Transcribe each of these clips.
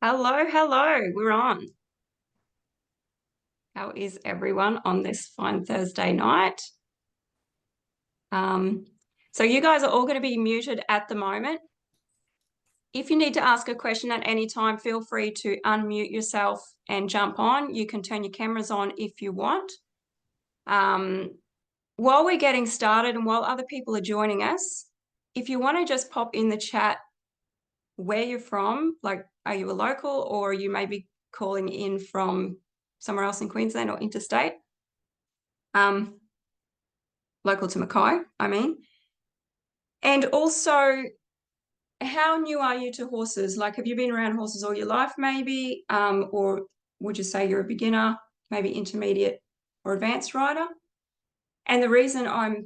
Hello, hello, we're on. How is everyone on this fine Thursday night? So you guys are all going to be muted at the moment. If you need to ask a question at any time, feel free to unmute yourself and jump on. You can turn your cameras on if you want. While we're getting started and while other people are joining us, if you want to just pop in the chat where you're from, like are you a local or you may be calling in from somewhere else in Queensland or interstate, local to Mackay, I mean. And also, how new are you to horses? Like, have you been around horses all your life, maybe? Or would you say you're a beginner, maybe intermediate or advanced rider? And the reason I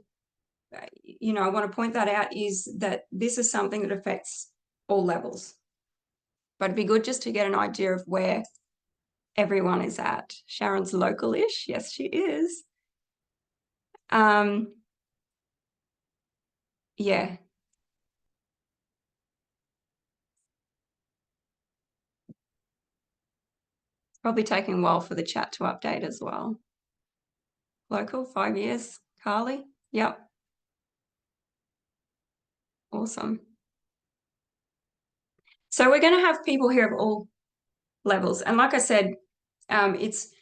want to point that out is that this is something that affects all levels. But it'd be good just to get an idea of where everyone is at. Sharon's local-ish. Yes, she is. Yeah. Probably taking a while for the chat to update as well. Local, 5 years. Carly? Yep. Awesome. So we're going to have people here of all levels. And like I said, it's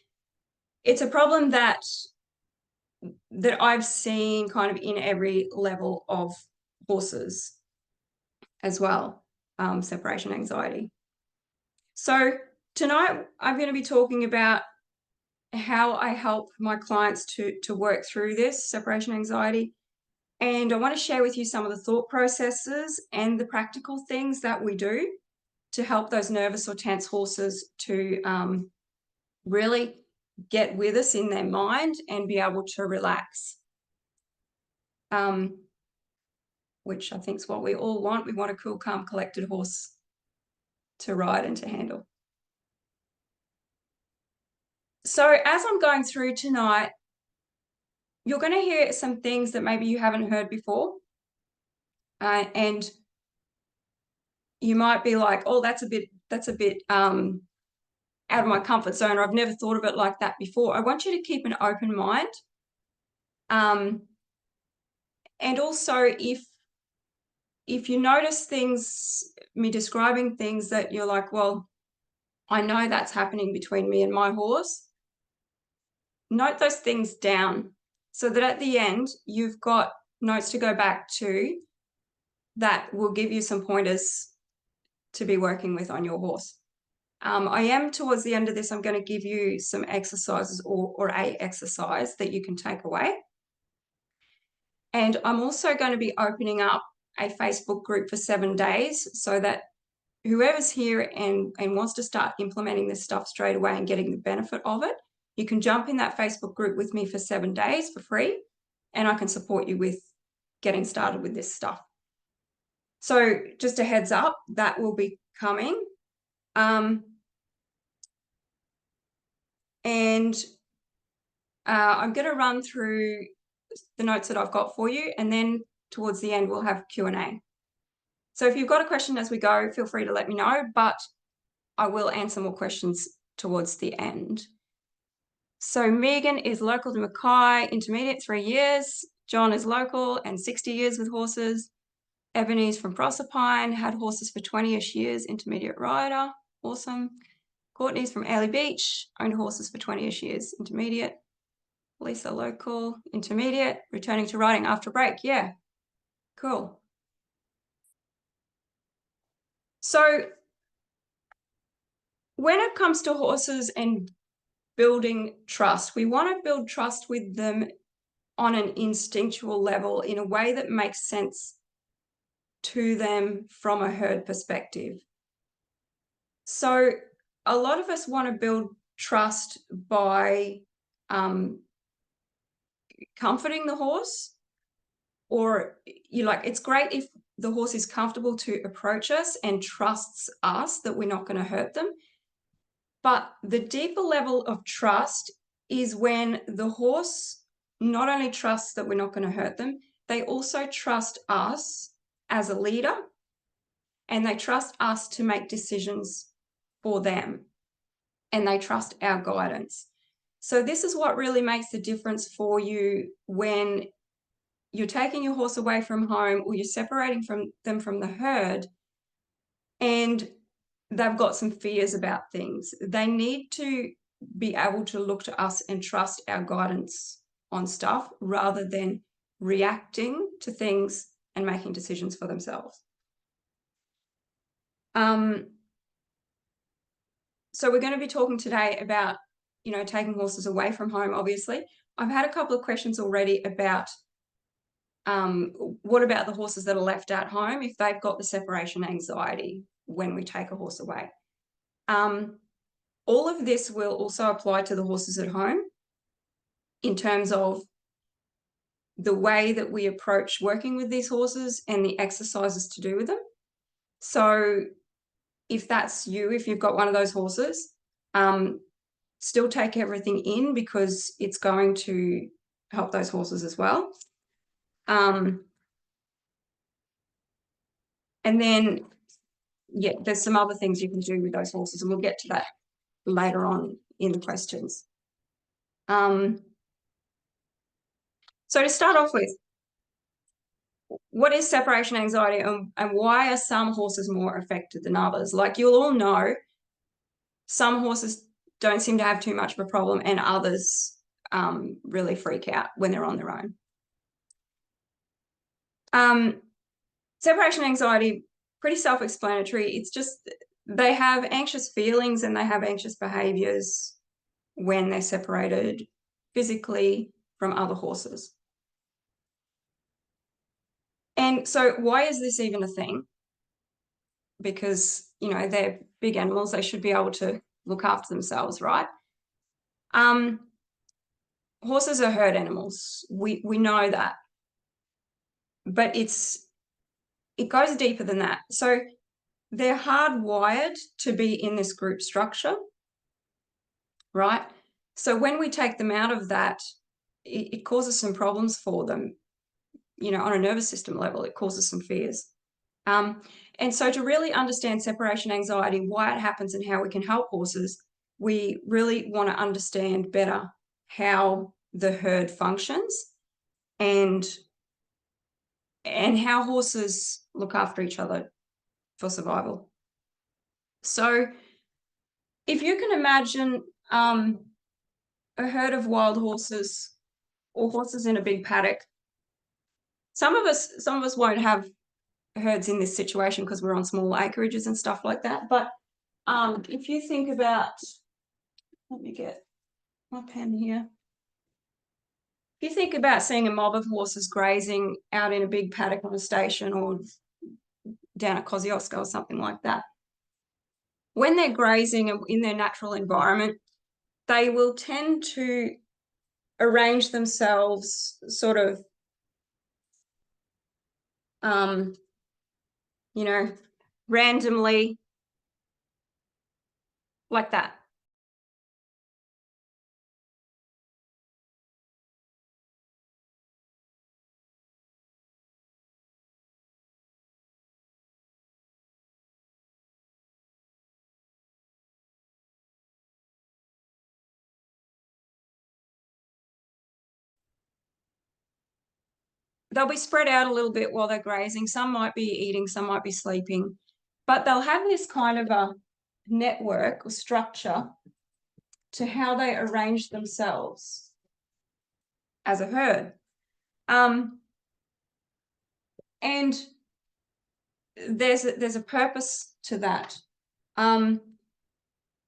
a problem that I've seen kind of in every level of horses as well, separation anxiety. So tonight I'm going to be talking about how I help my clients to work through this separation anxiety. And I want to share with you some of the thought processes and the practical things that we do to help those nervous or tense horses to really get with us in their mind and be able to relax, which I think is what we all want. We want a cool, calm, collected horse to ride and to handle. So as I'm going through tonight, you're going to hear some things that maybe you haven't heard before. And you might be like, oh, that's a bit out of my comfort zone, or I've never thought of it like that before. I want you to keep an open mind. And also, if you notice things, me describing things that you're like, well, I know that's happening between me and my horse, note those things down so that at the end, you've got notes to go back to that will give you some pointers to be working with on your horse. I am, towards the end of this, I'm going to give you some exercises or a exercise that you can take away. And I'm also going to be opening up a Facebook group for 7 days so that whoever's here and wants to start implementing this stuff straight away and getting the benefit of it, you can jump in that Facebook group with me for 7 days for free, and I can support you with getting started with this stuff. So just a heads up, that will be coming. And I'm going to run through the notes that I've got for you, and then towards the end we'll have Q&A. So if you've got a question as we go, feel free to let me know, but I will answer more questions towards the end. So Megan is local to Mackay, intermediate, 3 years. John is local and 60 years with horses. Ebony's from Proserpine, had horses for 20-ish years, intermediate rider. Awesome. Courtney's from Airlie Beach, owned horses for 20-ish years, intermediate. Lisa, local, intermediate, returning to riding after a break. Yeah, cool. So when it comes to horses and building trust, we want to build trust with them on an instinctual level in a way that makes sense to them from a herd perspective. So a lot of us want to build trust by comforting the horse, or it's great if the horse is comfortable to approach us and trusts us that we're not going to hurt them. But the deeper level of trust is when the horse not only trusts that we're not going to hurt them, they also trust us as a leader, and they trust us to make decisions for them and they trust our guidance. So this is what really makes the difference for you when you're taking your horse away from home or you're separating them from the herd and they've got some fears about things. They need to be able to look to us and trust our guidance on stuff rather than reacting to things and making decisions for themselves. So we're going to be talking today about, taking horses away from home, obviously. I've had a couple of questions already about what about the horses that are left at home if they've got the separation anxiety when we take a horse away. All of this will also apply to the horses at home in terms of the way that we approach working with these horses and the exercises to do with them. So if that's you, if you've got one of those horses, still take everything in because it's going to help those horses as well. And then, yeah, there's some other things you can do with those horses, and we'll get to that later on in the questions. So to start off with, what is separation anxiety and why are some horses more affected than others? Like you'll all know, some horses don't seem to have too much of a problem and others really freak out when they're on their own. Separation anxiety, pretty self-explanatory. It's just they have anxious feelings and they have anxious behaviors when they're separated physically from other horses. And so why is this even a thing? Because, they're big animals. They should be able to look after themselves, right? Horses are herd animals. We know that. But it goes deeper than that. So they're hardwired to be in this group structure, right? So when we take them out of that, it causes some problems for them. On a nervous system level, it causes some fears. And so to really understand separation anxiety, why it happens and how we can help horses, we really want to understand better how the herd functions and how horses look after each other for survival. So if you can imagine a herd of wild horses or horses in a big paddock, some of us won't have herds in this situation because we're on small acreages and stuff like that. But if you think about, let me get my pen here. If you think about seeing a mob of horses grazing out in a big paddock on a station or down at Kosciuszko or something like that, when they're grazing in their natural environment, they will tend to arrange themselves sort of, randomly like that. They'll be spread out a little bit while they're grazing. Some might be eating, some might be sleeping, but they'll have this kind of a network or structure to how they arrange themselves as a herd. And there's a purpose to that.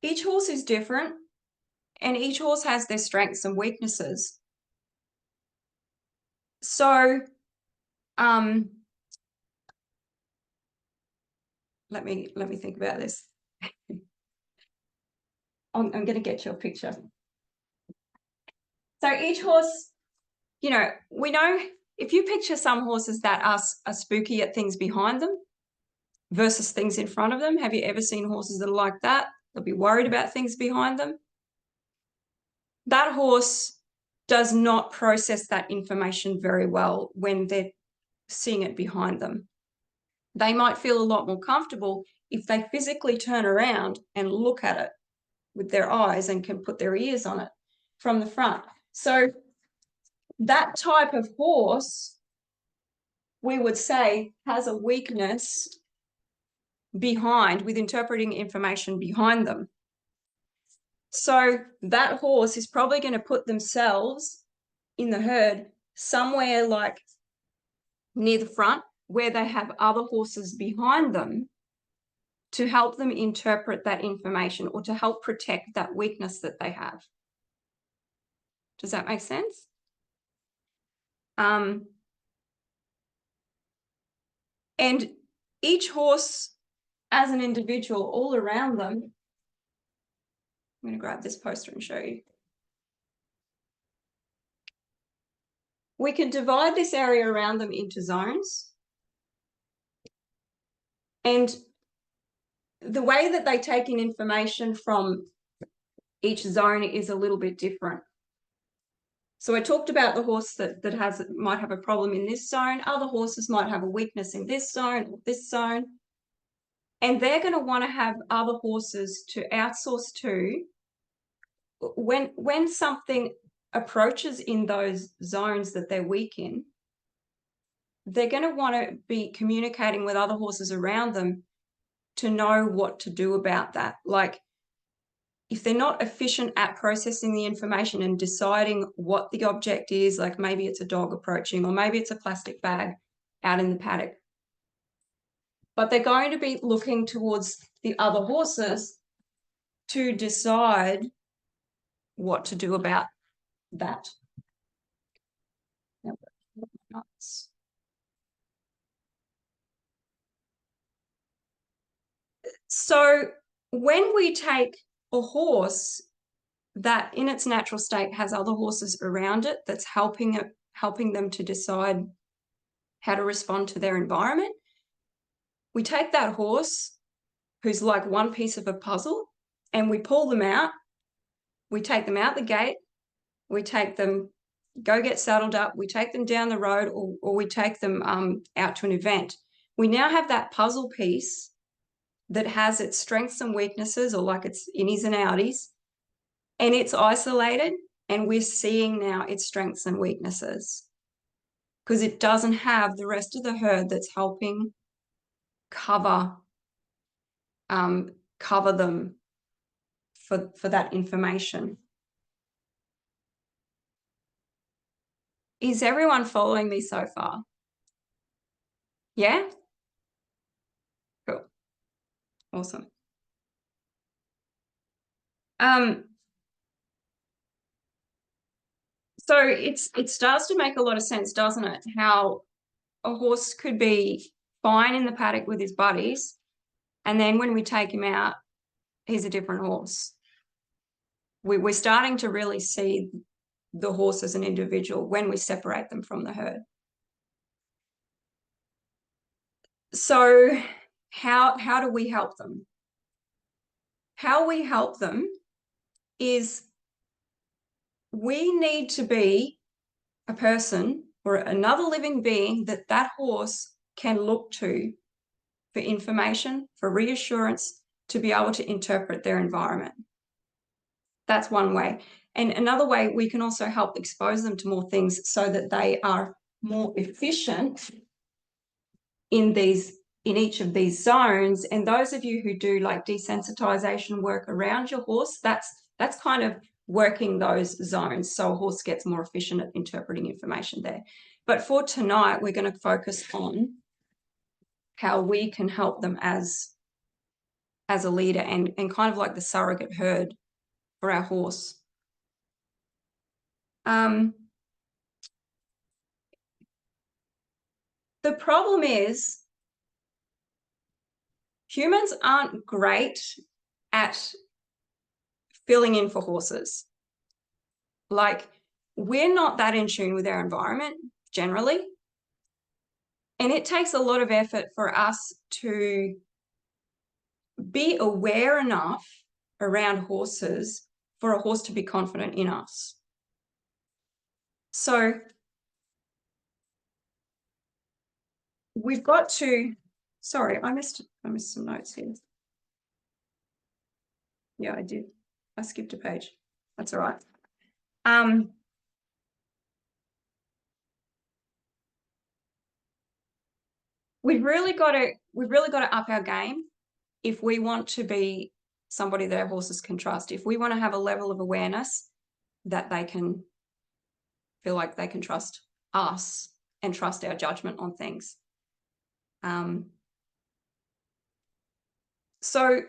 Each horse is different and each horse has their strengths and weaknesses. So let me think about this. I'm going to get you a picture. So each horse, we know if you picture some horses that are spooky at things behind them versus things in front of them. Have you ever seen horses that are like that? They'll be worried about things behind them. That horse does not process that information very well when they're seeing it behind them. They might feel a lot more comfortable if they physically turn around and look at it with their eyes and can put their ears on it from the front. So that type of horse, we would say, has a weakness behind, with interpreting information behind them. So that horse is probably going to put themselves in the herd somewhere like near the front, where they have other horses behind them to help them interpret that information or to help protect that weakness that they have. Does that make sense? And each horse as an individual, all around them, I'm going to grab this poster and show you. We can divide this area around them into zones. And the way that they take in information from each zone is a little bit different. So I talked about the horse that might have a problem in this zone. Other horses might have a weakness in this zone or this zone. And they're going to want to have other horses to outsource to. When something approaches in those zones that they're weak in, they're going to want to be communicating with other horses around them to know what to do about that. Like, if they're not efficient at processing the information and deciding what the object is, like maybe it's a dog approaching, or maybe it's a plastic bag out in the paddock, but they're going to be looking towards the other horses to decide what to do about that. So when we take a horse that in its natural state has other horses around it that's helping them to decide how to respond to their environment, we take that horse who's like one piece of a puzzle and we pull them out. We take them out the gate. We take them, go get saddled up. We take them down the road, or we take them out to an event. We now have that puzzle piece that has its strengths and weaknesses, or like its innies and outies, and it's isolated, and we're seeing now its strengths and weaknesses because it doesn't have the rest of the herd that's helping cover them for that information. Is everyone following me so far? Yeah? Cool. Awesome. So it starts to make a lot of sense, doesn't it? How a horse could be fine in the paddock with his buddies, and then when we take him out, he's a different horse. We're starting to really see the horse as an individual when we separate them from the herd. So how do we help them? How we help them is we need to be a person or another living being that horse can look to for information, for reassurance, to be able to interpret their environment. That's one way. And another way, we can also help expose them to more things so that they are more efficient in each of these zones. And those of you who do like desensitization work around your horse, that's kind of working those zones so a horse gets more efficient at interpreting information there. But for tonight, we're going to focus on how we can help them as a leader and kind of like the surrogate herd for our horse. The problem is humans aren't great at filling in for horses. Like, we're not that in tune with our environment generally. And it takes a lot of effort for us to be aware enough around horses for a horse to be confident in us. So we've got to Sorry, I missed some notes here. Yeah, I did. I skipped a page. That's all right. We've really got to up our game if we want to be somebody that our horses can trust. If we want to have a level of awareness that they can feel like they can trust us and trust our judgment on things. So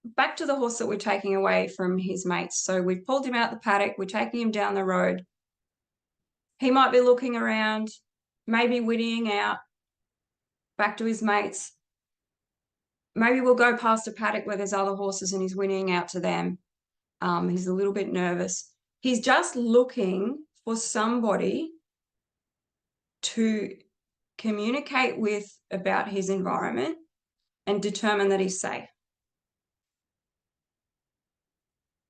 back to the horse that we're taking away from his mates. So we've pulled him out the paddock. We're taking him down the road. He might be looking around, maybe whinnying out back to his mates. Maybe we'll go past a paddock where there's other horses and he's whinnying out to them. He's a little bit nervous. He's just looking for somebody to communicate with about his environment and determine that he's safe.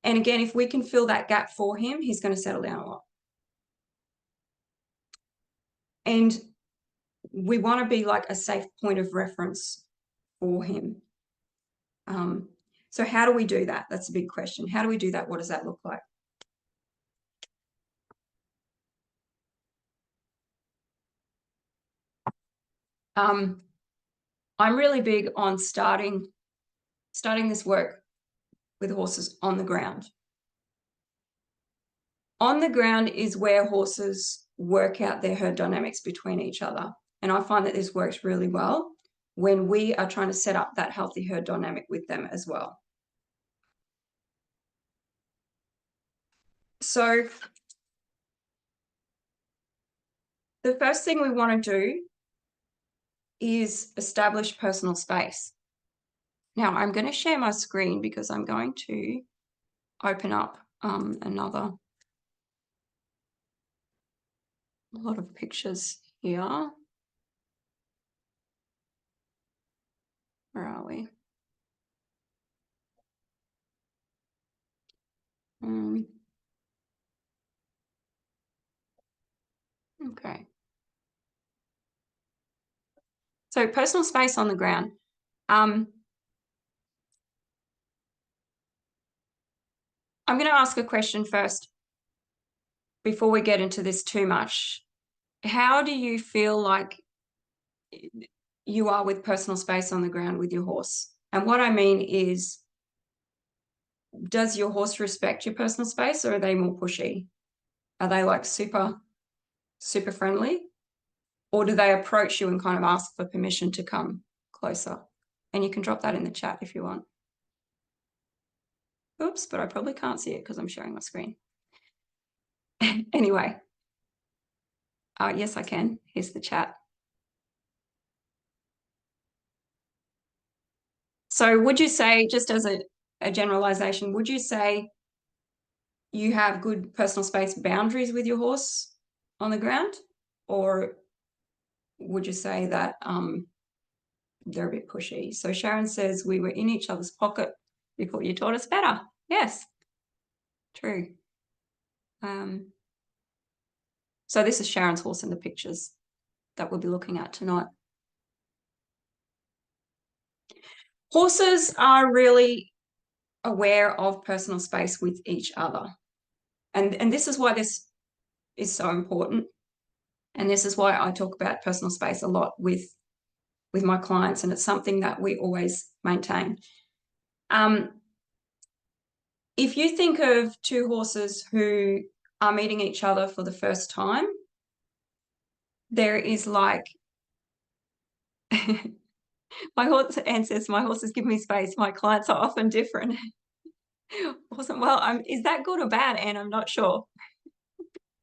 And again, if we can fill that gap for him, he's going to settle down a lot. And we want to be like a safe point of reference for him. So how do we do that? That's a big question. How do we do that? What does that look like? I'm really big on starting this work with horses on the ground. On the ground is where horses work out their herd dynamics between each other. And I find that this works really well when we are trying to set up that healthy herd dynamic with them as well. So the first thing we want to do is establish personal space. Now I'm going to share my screen because I'm going to open up a lot of pictures here. Where are we? Okay. So personal space on the ground. I'm going to ask a question first before we get into this too much. How do you feel like you are with personal space on the ground with your horse? And what I mean is, does your horse respect your personal space, or are they more pushy? Are they like super friendly? Or do they approach you and kind of ask for permission to come closer? And you can drop that in the chat if you want. Oops, but I probably can't see it because I'm sharing my screen. Anyway, yes, I can. Here's the chat. So would you say, just as a generalization, would you say you have good personal space boundaries with your horse on the ground? Or would you say that they're a bit pushy? So Sharon says, we were in each other's pocket before you taught us better. Yes, true. So this is Sharon's horse in the pictures that we'll be looking at tonight. Horses are really aware of personal space with each other. And this is why this is so important. And this is why I talk about personal space a lot with my clients, and it's something that we always maintain. If you think of two horses who are meeting each other for the first time, there is like my horse, Anne says, my horses give me space. My clients are often different. Awesome. Well, is that good or bad, Anne? I'm not sure.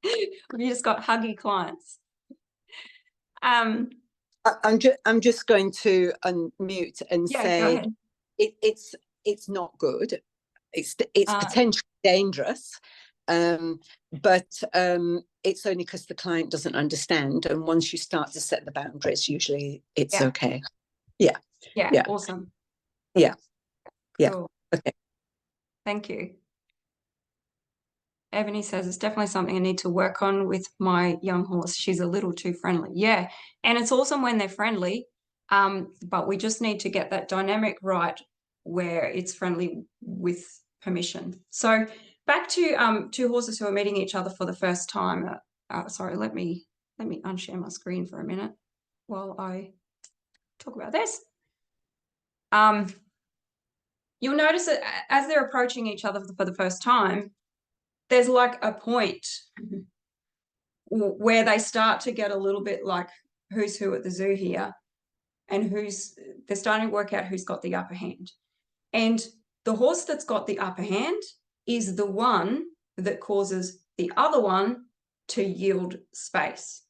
You just got huggy clients. I'm just going to unmute and say it's not good. It's potentially dangerous, but it's only because the client doesn't understand. And once you start to set the boundaries, usually it's okay. Yeah. Awesome. Yeah. Cool. Okay. Thank you. Ebony says, it's definitely something I need to work on with my young horse. She's a little too friendly. Yeah. And it's awesome when they're friendly. But we just need to get that dynamic right where it's friendly with permission. So back to two horses who are meeting each other for the first time. Sorry, let me unshare my screen for a minute while I talk about this. You'll notice that as they're approaching each other for the first time, there's like a point where they start to get a little bit like who's who at the zoo here, and they're starting to work out who's got the upper hand. And the horse that's got the upper hand is the one that causes the other one to yield space.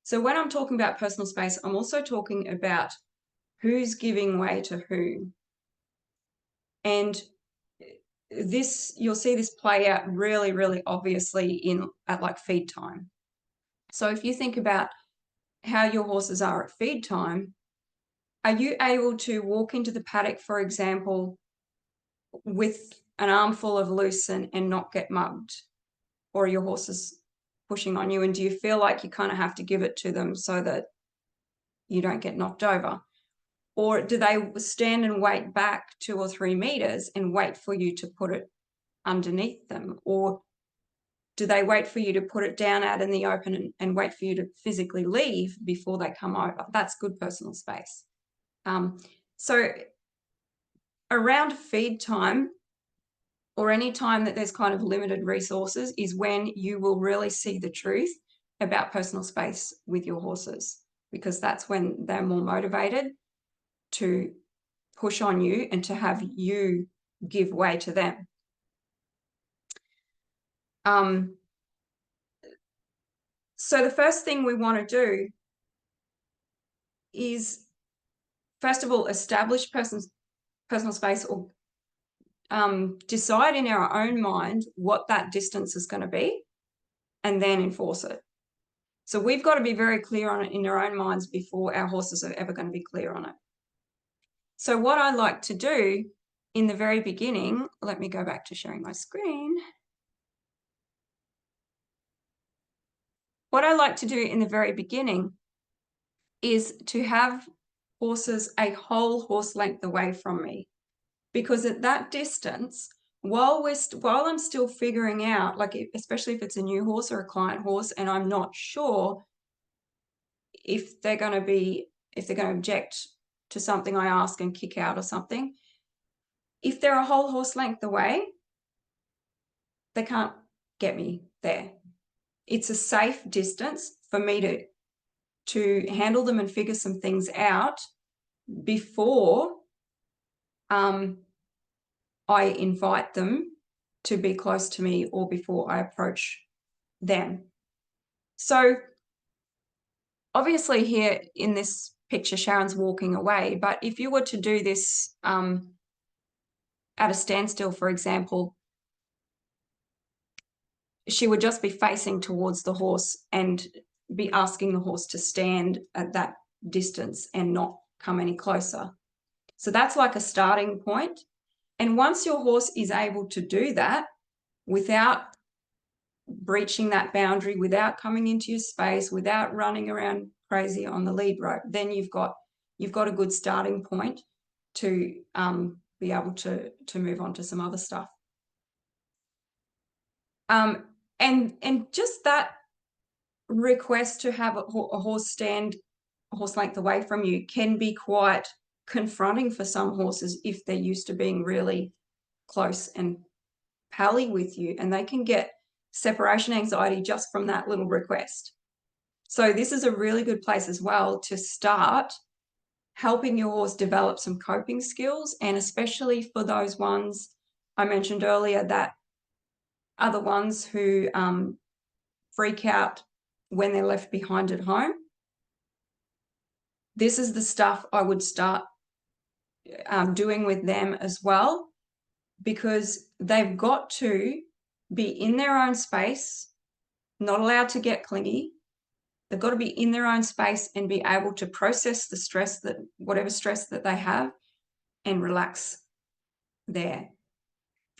So when I'm talking about personal space, I'm also talking about who's giving way to who. And this, you'll see this play out really, really obviously at like feed time. So if you think about how your horses are at feed time, are you able to walk into the paddock, for example, with an armful of lucerne and not get mugged? Or are your horses pushing on you? And do you feel like you kind of have to give it to them so that you don't get knocked over? Or do they stand and wait back 2 or 3 meters and wait for you to put it underneath them? Or do they wait for you to put it down out in the open and wait for you to physically leave before they come over? That's good personal space. So around feed time, or any time that there's kind of limited resources, is when you will really see the truth about personal space with your horses, because that's when they're more motivated to push on you and to have you give way to them. So the first thing we want to do is, first of all, establish personal space, or decide in our own mind what that distance is going to be, and then enforce it. So we've got to be very clear on it in our own minds before our horses are ever going to be clear on it. So what I like to do in the very beginning, let me go back to sharing my screen. What I like to do in the very beginning is to have horses a whole horse length away from me, because at that distance, while I'm still figuring out, like especially if it's a new horse or a client horse, and I'm not sure if they're going to object to something I ask and kick out or something, if they're a whole horse length away, they can't get me there. It's a safe distance for me to handle them and figure some things out before I invite them to be close to me, or before I approach them. So obviously here in this picture, Sharon's walking away, but if you were to do this at a standstill, for example, she would just be facing towards the horse and be asking the horse to stand at that distance and not come any closer. So that's like a starting point. And once your horse is able to do that without breaching that boundary, without coming into your space, without running around crazy on the lead rope, then you've got a good starting point to be able to move on to some other stuff. And just that request to have a horse stand a horse length away from you can be quite confronting for some horses if they're used to being really close and pally with you, and they can get separation anxiety just from that little request. So this is a really good place as well to start helping your horse develop some coping skills, and especially for those ones I mentioned earlier that are the ones who freak out when they're left behind at home. This is the stuff I would start doing with them as well, because they've got to be in their own space, not allowed to get clingy. They've got to be in their own space and be able to process the stress, that whatever stress that they have, and relax there.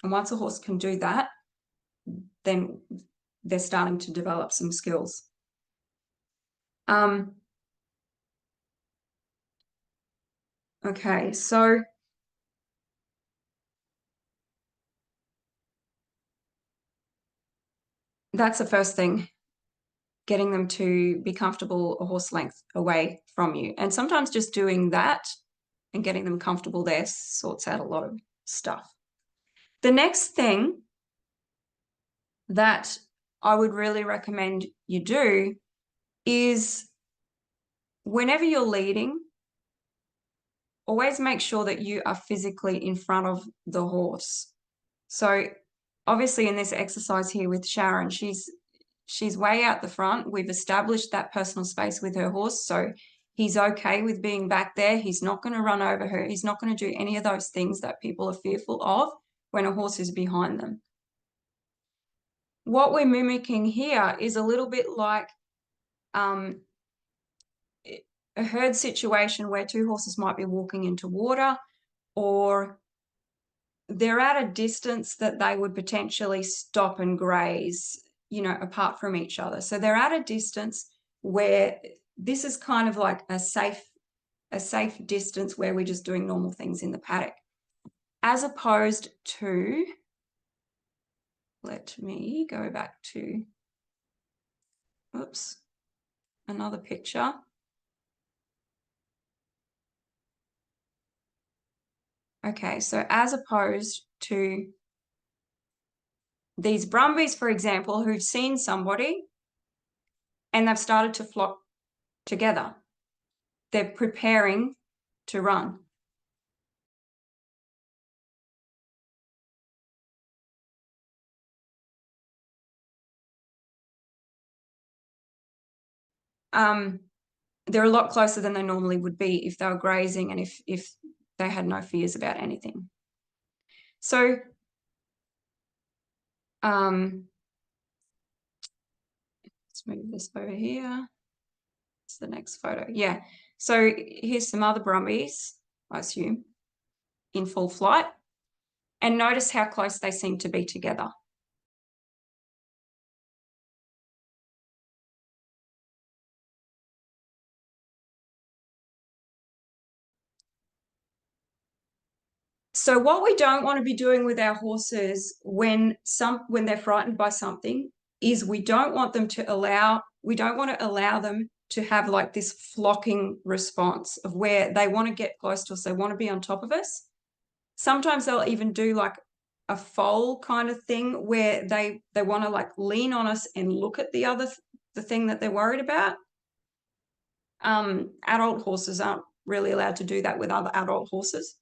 And once a horse can do that, then they're starting to develop some skills. Okay, so that's the first thing, getting them to be comfortable a horse length away from you. And sometimes just doing that and getting them comfortable there sorts out a lot of stuff. The next thing that I would really recommend you do is whenever you're leading, always make sure that you are physically in front of the horse. So obviously in this exercise here with Sharon, she's way out the front. We've established that personal space with her horse. So he's okay with being back there. He's not going to run over her. He's not going to do any of those things that people are fearful of when a horse is behind them. What we're mimicking here is a little bit like a herd situation where two horses might be walking into water, or they're at a distance that they would potentially stop and graze, you know, apart from each other. So they're at a distance where this is kind of like a safe distance where we're just doing normal things in the paddock, as opposed to, let me go back to, oops, another picture. Okay, so as opposed to these Brumbies, for example, who've seen somebody and they've started to flock together. They're preparing to run. They're a lot closer than they normally would be if they were grazing and if they had no fears about anything. So let's move this over here. It's the next photo. Yeah. So here's some other Brumbies, I assume, in full flight. And notice how close they seem to be together. So what we don't want to be doing with our horses when they're frightened by something is we don't want to allow them to have like this flocking response of where they want to get close to us, they want to be on top of us. Sometimes they'll even do like a foal kind of thing where they want to like lean on us and look at the thing that they're worried about. Adult horses aren't really allowed to do that with other adult horses.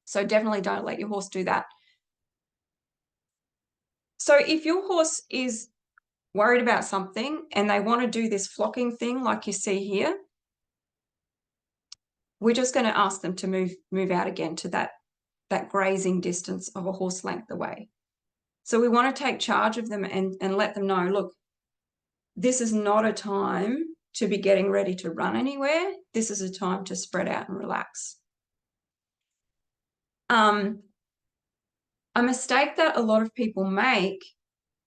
So definitely don't let your horse do that. So if your horse is worried about something and they want to do this flocking thing like you see here, we're just going to ask them to move out again to that grazing distance of a horse length away. So we want to take charge of them and let them know, look, this is not a time to be getting ready to run anywhere. This is a time to spread out and relax. A mistake that a lot of people make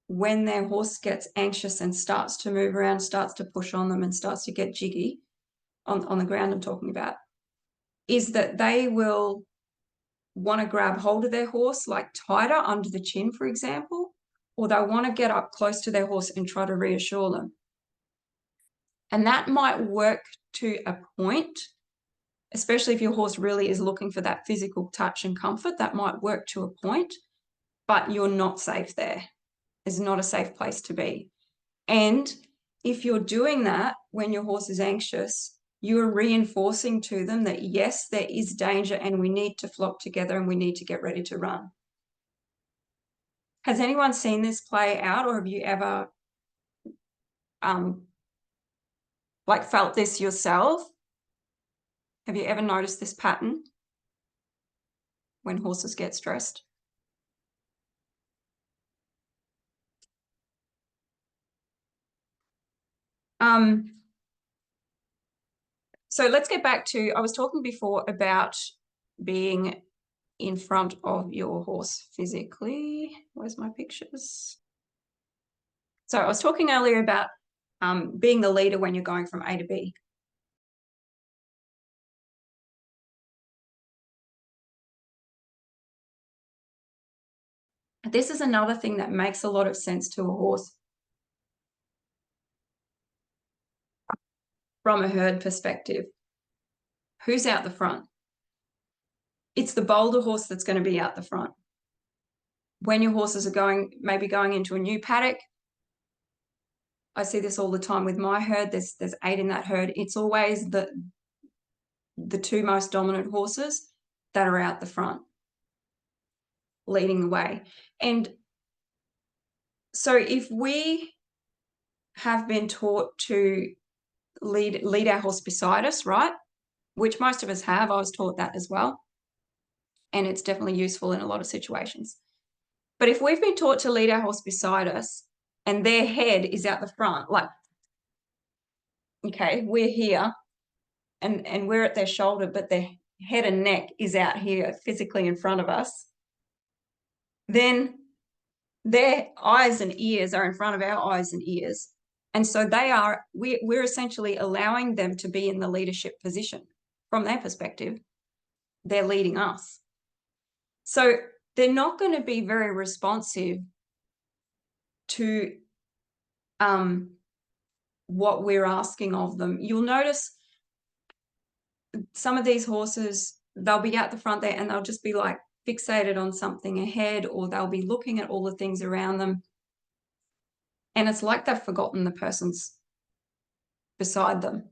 when their horse gets anxious and starts to move around, starts to push on them and starts to get jiggy on the ground I'm talking about, is that they will want to grab hold of their horse like tighter under the chin, for example, or they'll want to get up close to their horse and try to reassure them. And that might work to a point, especially if your horse really is looking for that physical touch and comfort. That might work to a point, but you're not safe there. It's not a safe place to be. And if you're doing that when your horse is anxious, you're reinforcing to them that, yes, there is danger and we need to flock together and we need to get ready to run. Has anyone seen this play out, or have you ever like felt this yourself? Have you ever noticed this pattern when horses get stressed? So let's get back to, I was talking before about being in front of your horse physically. Where's my pictures? So I was talking earlier about being the leader when you're going from A to B. This is another thing that makes a lot of sense to a horse from a herd perspective. Who's out the front? It's the bolder horse that's going to be out the front. When your horses are maybe going into a new paddock, I see this all the time with my herd. There's 8 in that herd. It's always the 2 most dominant horses that are out the front, leading the way. And so if we have been taught to lead our horse beside us, right? Which most of us have. I was taught that as well. And it's definitely useful in a lot of situations. But if we've been taught to lead our horse beside us and their head is out the front, like, okay, we're here and we're at their shoulder, but their head and neck is out here physically in front of us, then their eyes and ears are in front of our eyes and ears. And so we're essentially allowing them to be in the leadership position. From their perspective, they're leading us. So they're not going to be very responsive to what we're asking of them. You'll notice some of these horses, they'll be out the front there and they'll just be like fixated on something ahead, or they'll be looking at all the things around them. And it's like they've forgotten the person's beside them.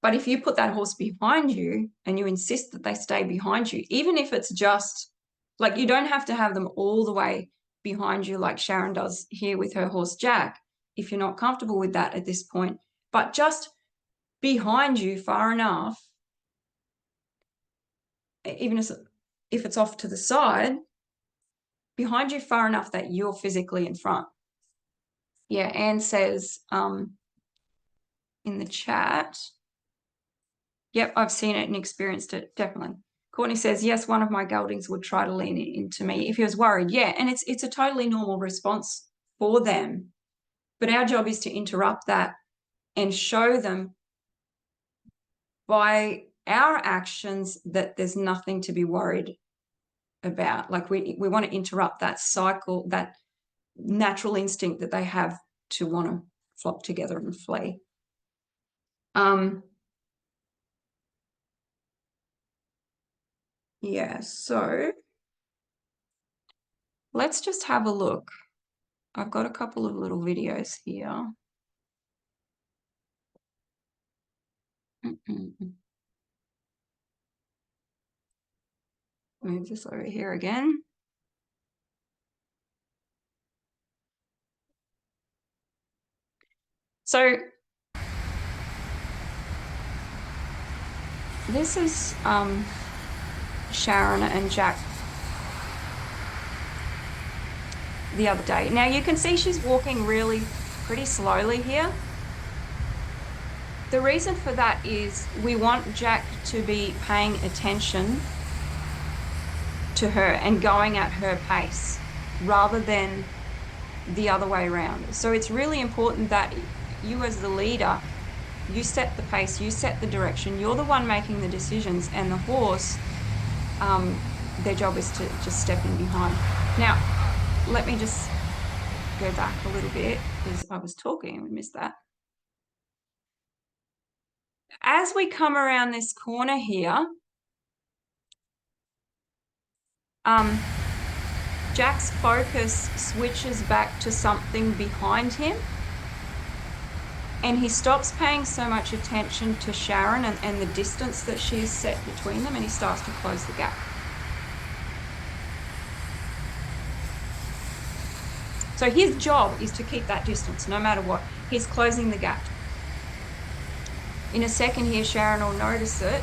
But if you put that horse behind you and you insist that they stay behind you, even if it's just like, you don't have to have them all the way behind you like Sharon does here with her horse Jack, if you're not comfortable with that at this point, but just behind you far enough, even if it's off to the side, behind you far enough that you're physically in front. Yeah, Anne says in the chat, yep, I've seen it and experienced it, definitely. Courtney says, yes, one of my geldings would try to lean into me if he was worried. Yeah, and it's a totally normal response for them. But our job is to interrupt that and show them by our actions that there's nothing to be worried about. Like we want to interrupt that cycle, that natural instinct that they have to want to flock together and flee. Yeah, so let's just have a look. I've got a couple of little videos here. Move this over here again. So this is Sharon and Jack the other day. Now you can see she's walking pretty slowly here. The reason for that is we want Jack to be paying attention to her and going at her pace rather than the other way around. So it's really important that you as the leader, you set the pace, you set the direction, you're the one making the decisions, and the horse, their job is to just step in behind. Now, let me just go back a little bit because I was talking and missed that. As we come around this corner here, Jack's focus switches back to something behind him, and he stops paying so much attention to Sharon and the distance that she has set between them, and he starts to close the gap. So his job is to keep that distance no matter what. He's closing the gap. In a second here, Sharon will notice it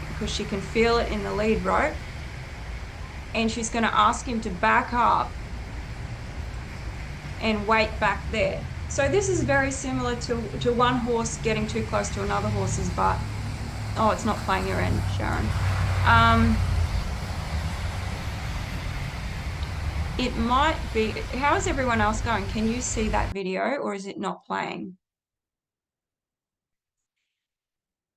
because she can feel it in the lead rope, and she's going to ask him to back up and wait back there. So this is very similar to one horse getting too close to another horse's butt. Oh, it's not playing your end, Sharon. It might be, how is everyone else going? Can you see that video or is it not playing?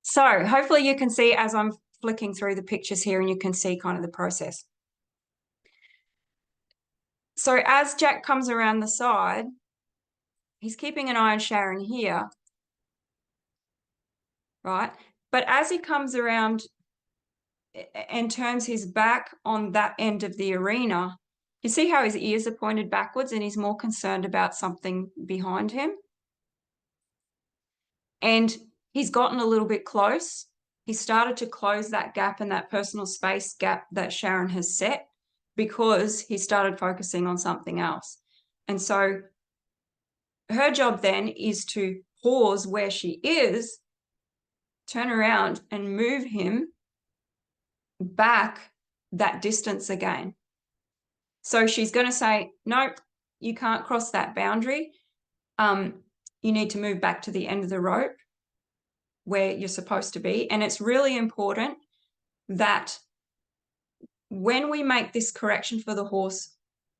So hopefully you can see as I'm flicking through the pictures here and you can see kind of the process. So as Jack comes around the side, he's keeping an eye on Sharon here, right? But as he comes around and turns his back on that end of the arena, you see how his ears are pointed backwards and he's more concerned about something behind him? And he's gotten a little bit close. He started to close that gap and that personal space gap that Sharon has set because he started focusing on something else. And so her job then is to pause where she is, turn around and move him back that distance again. So she's going to say, nope, you can't cross that boundary. You need to move back to the end of the rope where you're supposed to be. And it's really important that when we make this correction for the horse,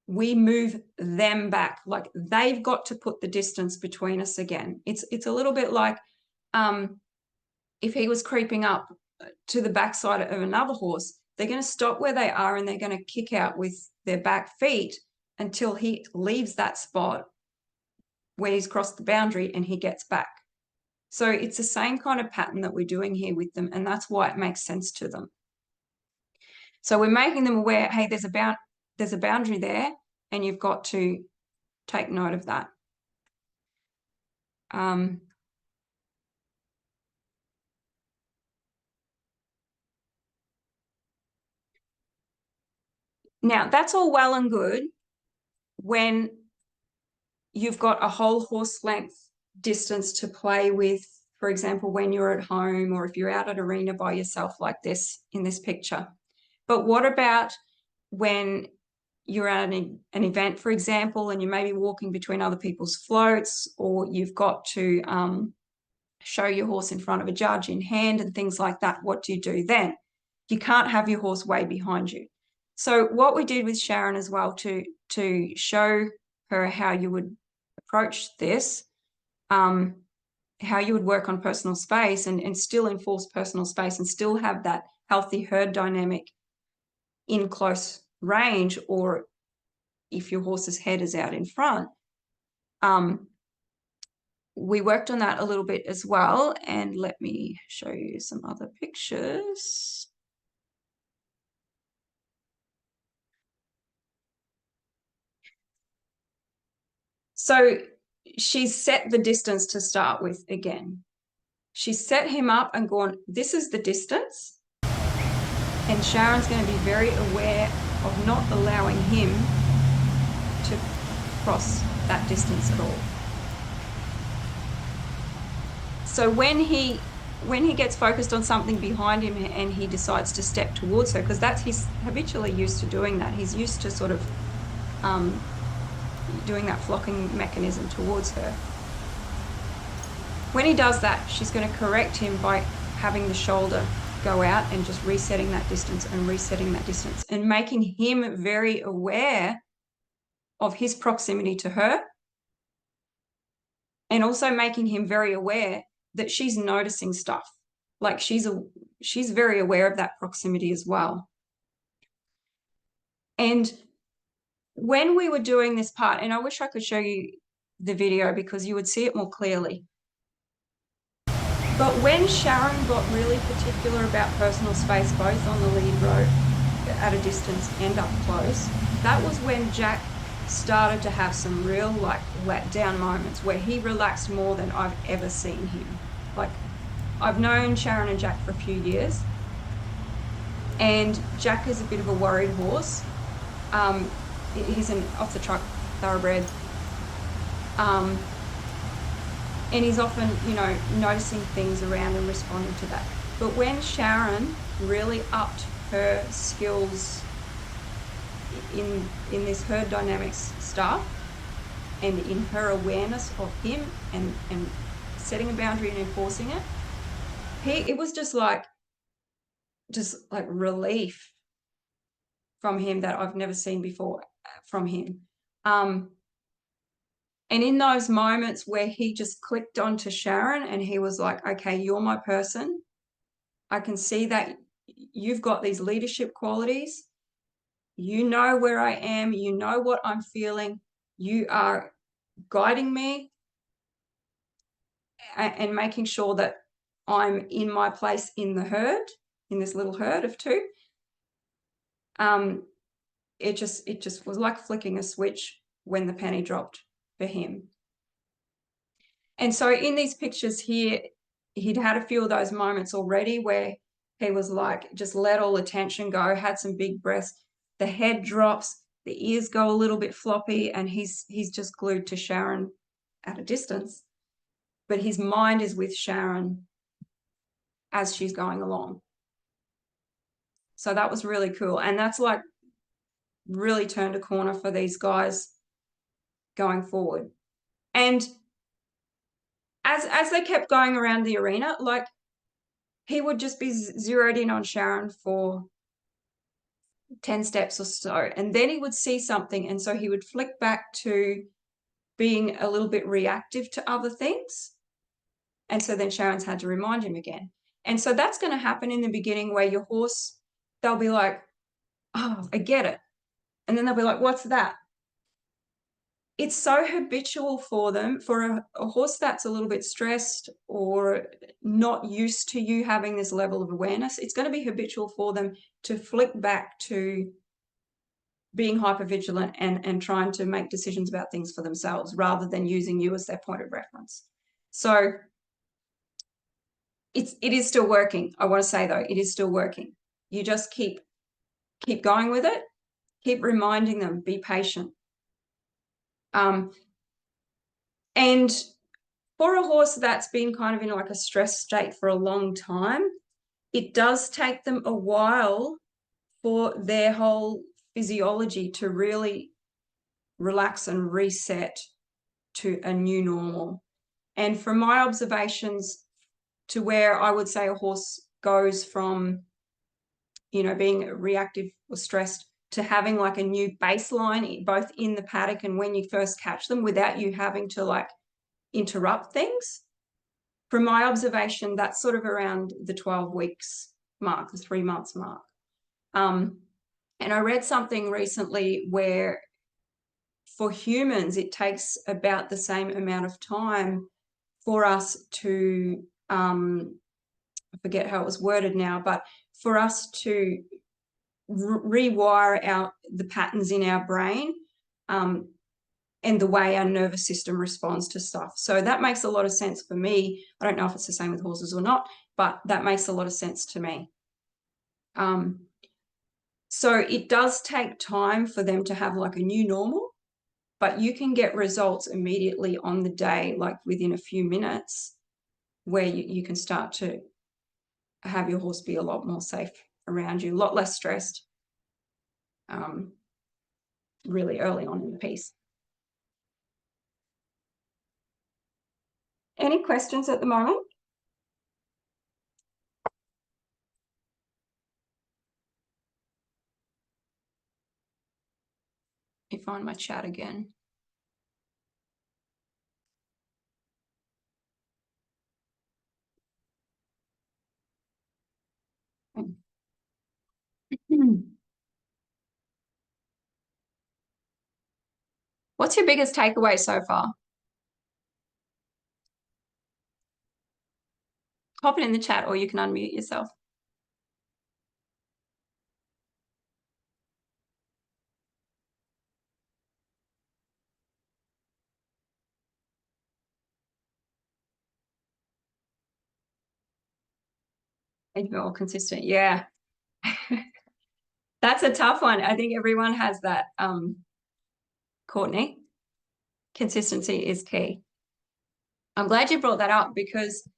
we move them back. Like they've got to put the distance between us again. It's a little bit like if he was creeping up to the backside of another horse, they're going to stop where they are and they're going to kick out with their back feet until he leaves that spot where he's crossed the boundary and he gets back. So it's the same kind of pattern that we're doing here with them, and that's why it makes sense to them. So we're making them aware, hey, there's a boundary there, and you've got to take note of that. Now, that's all well and good when you've got a whole horse length distance to play with, for example, when you're at home or if you're out at arena by yourself like this in this picture. But what about when you're at an event, for example, and you may be walking between other people's floats, or you've got to show your horse in front of a judge in hand and things like that? What do you do then? You can't have your horse way behind you. So what we did with Sharon as well to show her how you would approach this, how you would work on personal space and still enforce personal space and still have that healthy herd dynamic in close range, or if your horse's head is out in front. We worked on that a little bit as well, and let me show you some other pictures. So she's set the distance to start with again. She set him up and gone, this is the distance. And Sharon's going to be very aware of not allowing him to cross that distance at all. So when he gets focused on something behind him and he decides to step towards her, because he's habitually used to doing that. He's used to sort of doing that flocking mechanism towards her. When he does that, she's going to correct him by having the shoulder go out and just resetting that distance and resetting that distance and making him very aware of his proximity to her, and also making him very aware that she's noticing stuff. Like she's very aware of that proximity as well. And when we were doing this part, and I wish I could show you the video because you would see it more clearly. But when Sharon got really particular about personal space, both on the lead rope at a distance and up close, that was when Jack started to have some real let down moments where he relaxed more than I've ever seen him. Like, I've known Sharon and Jack for a few years, and Jack is a bit of a worried horse. He's an off the truck thoroughbred. And he's often, noticing things around and responding to that. But when Sharon really upped her skills in this herd dynamics stuff and in her awareness of him and setting a boundary and enforcing it, it was just like relief from him that I've never seen before from him. And in those moments where he just clicked onto Sharon and he was like, okay, you're my person. I can see that you've got these leadership qualities. You know where I am. You know what I'm feeling. You are guiding me and making sure that I'm in my place in the herd, in this little herd of two. It just was like flicking a switch when the penny dropped for him. And so in these pictures here, he'd had a few of those moments already where he was like, just let all the tension go, had some big breaths, the head drops, the ears go a little bit floppy, and he's just glued to Sharon at a distance. But his mind is with Sharon as she's going along. So that was really cool. And that's like really turned a corner for these guys going forward. And as they kept going around the arena, like he would just be zeroed in on Sharon for 10 steps or so, and then he would see something, and so he would flick back to being a little bit reactive to other things. And so then Sharon's had to remind him again. And so that's going to happen in the beginning, where your horse, they'll be like, oh, I get it. And then they'll be like, what's that? It's so habitual for them, for a horse that's a little bit stressed or not used to you having this level of awareness, it's going to be habitual for them to flick back to being hypervigilant and trying to make decisions about things for themselves rather than using you as their point of reference. So it is still working. I want to say, though, it is still working. You just keep going with it, keep reminding them, be patient. And for a horse that's been kind of in like a stress state for a long time, it does take them a while for their whole physiology to really relax and reset to a new normal. And from my observations, to where I would say a horse goes from, you know, being reactive or stressed to having like a new baseline, both in the paddock and when you first catch them, without you having to like interrupt things. From my observation, that's sort of around the 12 weeks mark, the 3 months mark. And I read something recently where for humans, it takes about the same amount of time for us to, I forget how it was worded now, but for us to rewire the patterns in our brain and the way our nervous system responds to stuff. So that makes a lot of sense for me. I don't know if it's the same with horses or not, but that makes a lot of sense to me. So it does take time for them to have like a new normal, but you can get results immediately on the day, like within a few minutes, where you can start to have your horse be a lot more safe around you, a lot less stressed, really early on in the piece. Any questions at the moment? Let me find my chat again. What's your biggest takeaway so far? Pop it in the chat, or you can unmute yourself. It's more consistent. Yeah. That's a tough one. I think everyone has that, Courtney. Consistency is key. I'm glad you brought that up, because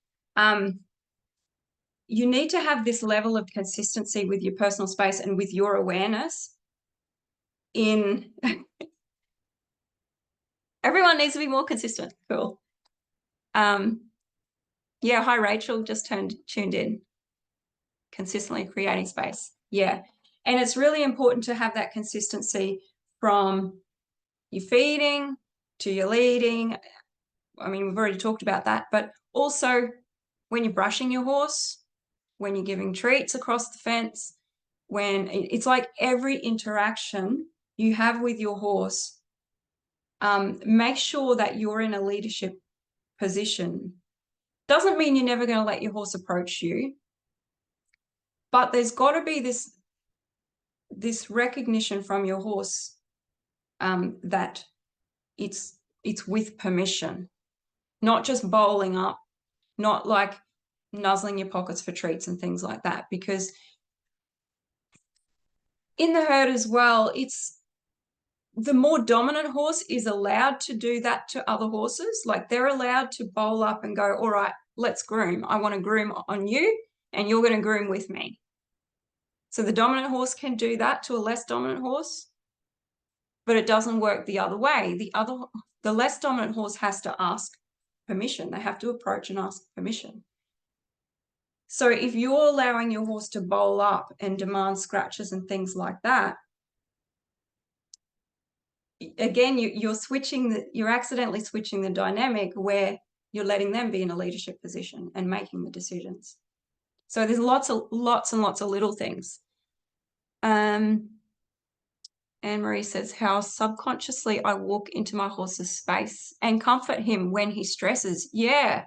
you need to have this level of consistency with your personal space and with your awareness in everyone needs to be more consistent. Cool. Yeah, hi Rachel, just tuned in. Consistently creating space. Yeah. And it's really important to have that consistency from your feeding to your leading. I mean, we've already talked about that, but also when you're brushing your horse, when you're giving treats across the fence, when it's like every interaction you have with your horse, make sure that you're in a leadership position. Doesn't mean you're never going to let your horse approach you, but there's got to be this recognition from your horse that it's with permission, not just bowling up, not like nuzzling your pockets for treats and things like that. Because in the herd as well, it's the more dominant horse is allowed to do that to other horses. Like they're allowed to bowl up and go, all right, let's groom. I want to groom on you and you're going to groom with me. So the dominant horse can do that to a less dominant horse, but it doesn't work the other way. The less dominant horse has to ask permission. They have to approach and ask permission. So if you're allowing your horse to bowl up and demand scratches and things like that, again, you're accidentally switching the dynamic where you're letting them be in a leadership position and making the decisions. So there's lots and lots of little things. Anne-Marie says, how subconsciously I walk into my horse's space and comfort him when he stresses. Yeah.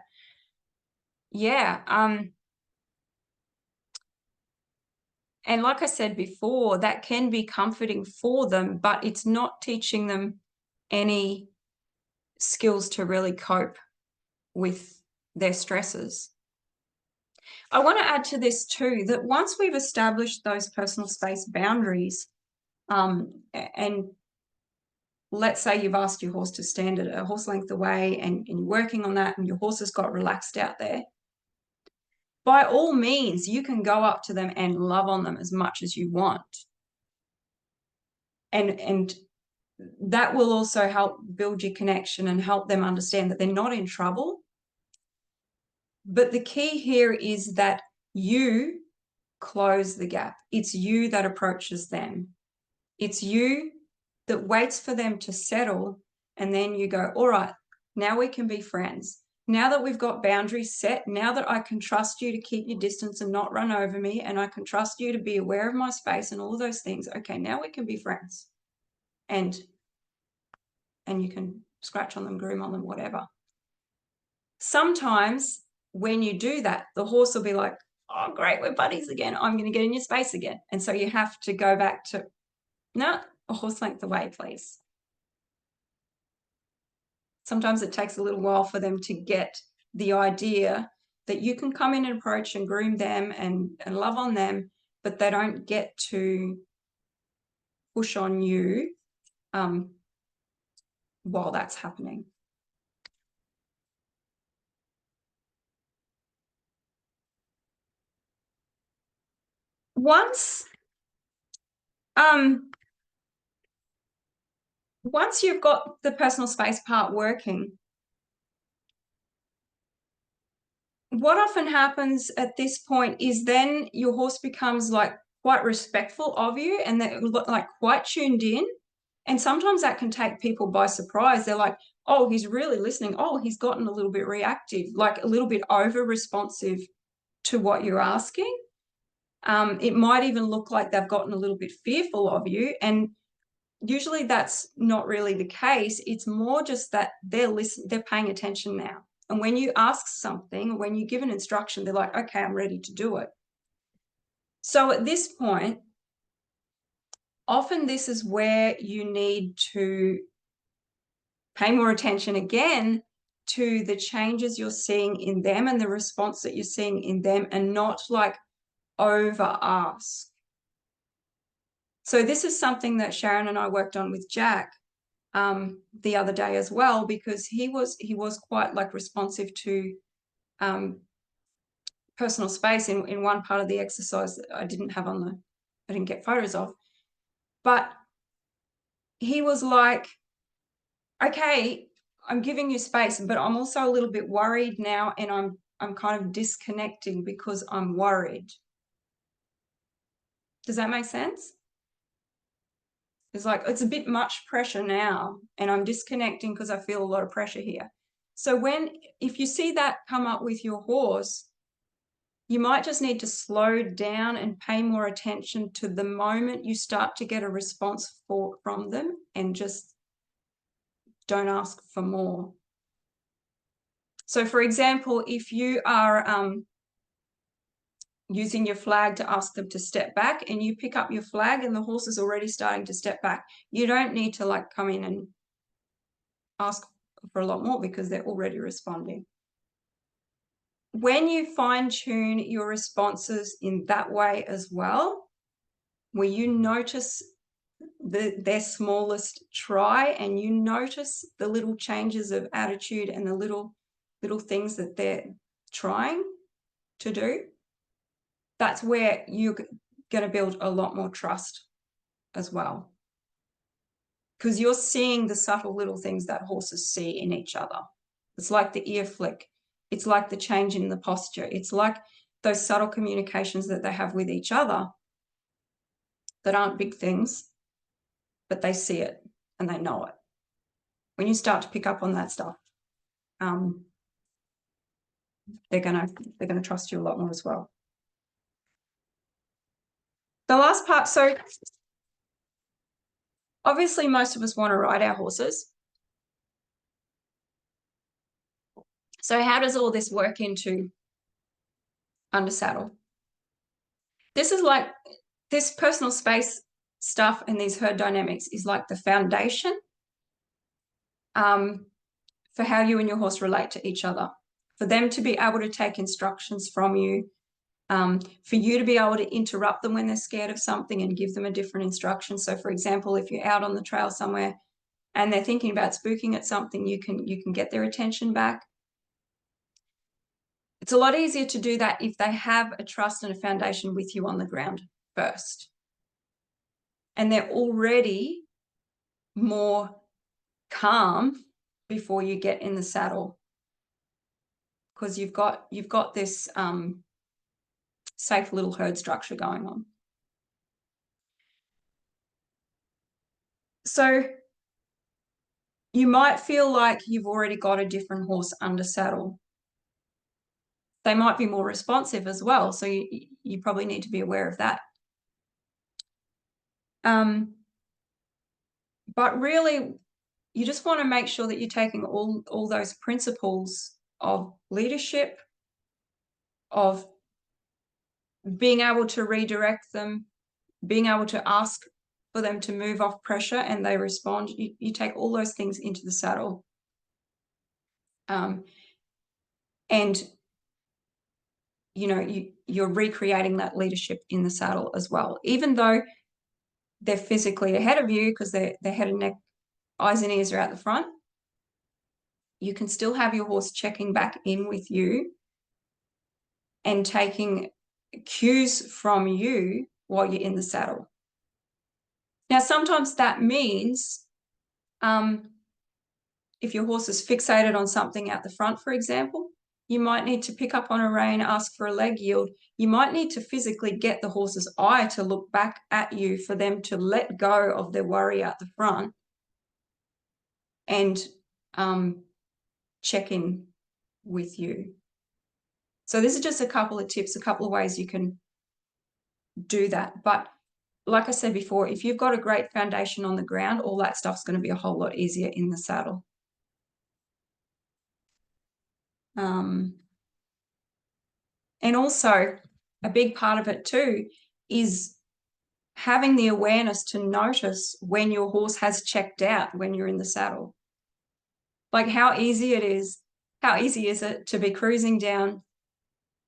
And like I said before, that can be comforting for them, but it's not teaching them any skills to really cope with their stresses. I want to add to this too, that once we've established those personal space boundaries, and let's say you've asked your horse to stand at a horse length away and you're working on that and your horse has got relaxed out there, by all means, you can go up to them and love on them as much as you want. And that will also help build your connection and help them understand that they're not in trouble. But the key here is that you close the gap. It's you that approaches them. It's you that waits for them to settle, and then you go, all right, now we can be friends. Now that we've got boundaries set, now that I can trust you to keep your distance and not run over me, and I can trust you to be aware of my space and all of those things, okay, now we can be friends. And you can scratch on them, groom on them, whatever. Sometimes when you do that, the horse will be like, oh, great, we're buddies again. I'm going to get in your space again. And so you have to go back to, no, a horse length away, please. Sometimes it takes a little while for them to get the idea that you can come in and approach and groom them and love on them, but they don't get to push on you while that's happening. Once you've got the personal space part working, what often happens at this point is then your horse becomes like quite respectful of you and they're like quite tuned in. And sometimes that can take people by surprise. They're like, oh, he's really listening. Oh, he's gotten a little bit reactive, like a little bit over responsive to what you're asking. It might even look like they've gotten a little bit fearful of you. And usually that's not really the case. It's more just that they're paying attention now. And when you ask something, or when you give an instruction, they're like, okay, I'm ready to do it. So at this point, often this is where you need to pay more attention again to the changes you're seeing in them and the response that you're seeing in them, and not like over ask. So this is something that Sharon and I worked on with Jack the other day as well, because he was quite like responsive to personal space in one part of the exercise that I didn't get photos of, but he was like, okay, I'm giving you space, but I'm also a little bit worried now, and I'm kind of disconnecting because I'm worried. Does that make sense? It's like, it's a bit much pressure now, and I'm disconnecting because I feel a lot of pressure here. So if you see that come up with your horse, you might just need to slow down and pay more attention to the moment you start to get a response from them, and just don't ask for more. So for example, if you are using your flag to ask them to step back, and you pick up your flag and the horse is already starting to step back, you don't need to like come in and ask for a lot more because they're already responding. When you fine tune your responses in that way as well, where you notice their smallest try, and you notice the little changes of attitude and the little things that they're trying to do, that's where you're going to build a lot more trust as well. Because you're seeing the subtle little things that horses see in each other. It's like the ear flick. It's like the change in the posture. It's like those subtle communications that they have with each other that aren't big things, but they see it and they know it. When you start to pick up on that stuff, they're gonna trust you a lot more as well. The last part, so obviously most of us want to ride our horses. So how does all this work into under saddle? This is like, this personal space stuff and these herd dynamics is like the foundation for how you and your horse relate to each other, for them to be able to take instructions from you, for you to be able to interrupt them when they're scared of something and give them a different instruction. So for example, if you're out on the trail somewhere and they're thinking about spooking at something, you can get their attention back. It's a lot easier to do that if they have a trust and a foundation with you on the ground first. And they're already more calm before you get in the saddle, because you've got this safe little herd structure going on. So you might feel like you've already got a different horse under saddle. They might be more responsive as well, so you probably need to be aware of that. But really, you just want to make sure that you're taking all those principles of leadership, of being able to redirect them, being able to ask for them to move off pressure and they respond. You take all those things into the saddle. And you know, you're recreating that leadership in the saddle as well, even though they're physically ahead of you, because their head and neck, eyes and ears are out the front. You can still have your horse checking back in with you and taking cues from you while you're in the saddle. Now, sometimes that means if your horse is fixated on something out the front, for example, you might need to pick up on a rein, ask for a leg yield. You might need to physically get the horse's eye to look back at you for them to let go of their worry out the front and check in with you. So this is just a couple of tips, a couple of ways you can do that. But like I said before, if you've got a great foundation on the ground, all that stuff's going to be a whole lot easier in the saddle. And also a big part of it too is having the awareness to notice when your horse has checked out when you're in the saddle. Like how easy is it to be cruising down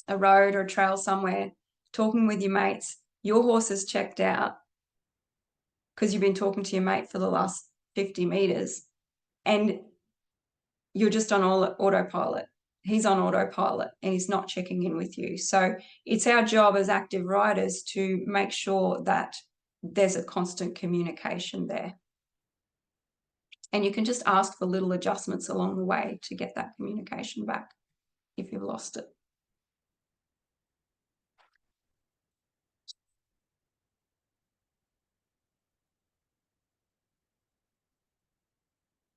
a road or a trail somewhere, talking with your mates, your horse has checked out because you've been talking to your mate for the last 50 meters and you're just on autopilot. He's on autopilot and he's not checking in with you. So it's our job as active riders to make sure that there's a constant communication there. And you can just ask for little adjustments along the way to get that communication back if you've lost it.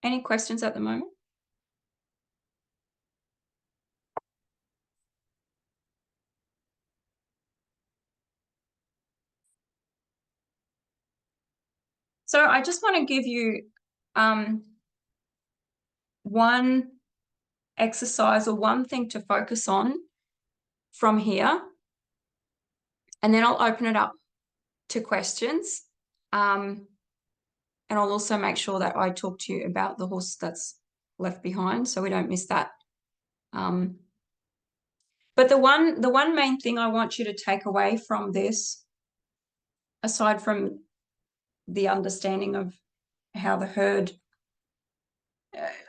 Any questions at the moment? So I just want to give you one exercise or one thing to focus on from here, and then I'll open it up to questions. And I'll also make sure that I talk to you about the horse that's left behind, so we don't miss that. But the one main thing I want you to take away from this, aside from the understanding of how the herd,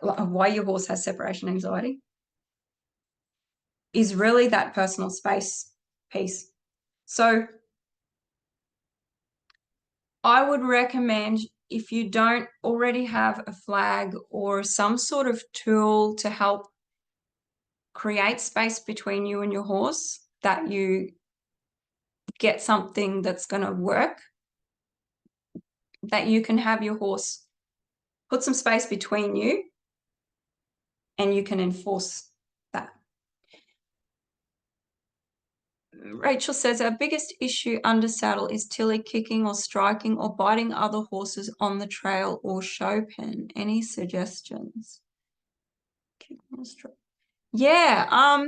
of why your horse has separation anxiety, is really that personal space piece. So I would recommend, if you don't already have a flag or some sort of tool to help create space between you and your horse, that you get something that's going to work, that you can have your horse put some space between you and you can enforce that. Rachel says, our biggest issue under saddle is Tilly kicking or striking or biting other horses on the trail or show pen. Any suggestions? Yeah,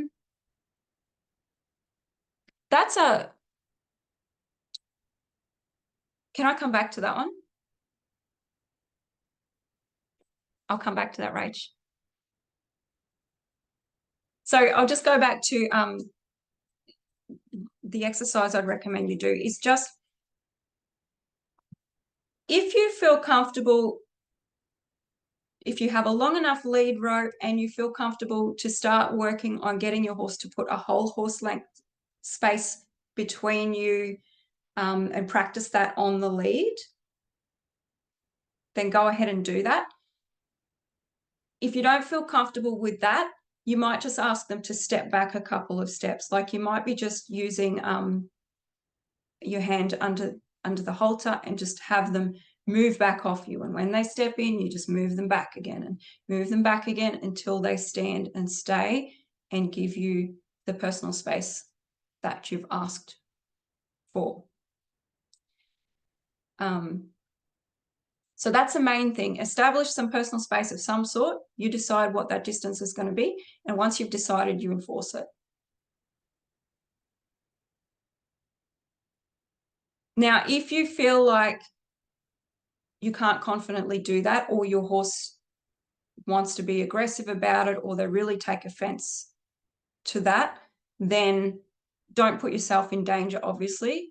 that's a... Can I come back to that one? I'll come back to that, Rach. So I'll just go back to the exercise I'd recommend you do is just, if you feel comfortable, if you have a long enough lead rope and you feel comfortable to start working on getting your horse to put a whole horse length space between you and practice that on the lead, then go ahead and do that. If you don't feel comfortable with that, you might just ask them to step back a couple of steps. Like you might be just using your hand under the halter and just have them move back off you. And when they step in, you just move them back again and move them back again until they stand and stay and give you the personal space that you've asked for. So that's the main thing. Establish some personal space of some sort. You decide what that distance is going to be. And once you've decided, you enforce it. Now, if you feel like you can't confidently do that, or your horse wants to be aggressive about it, or they really take offense to that, then don't put yourself in danger, obviously.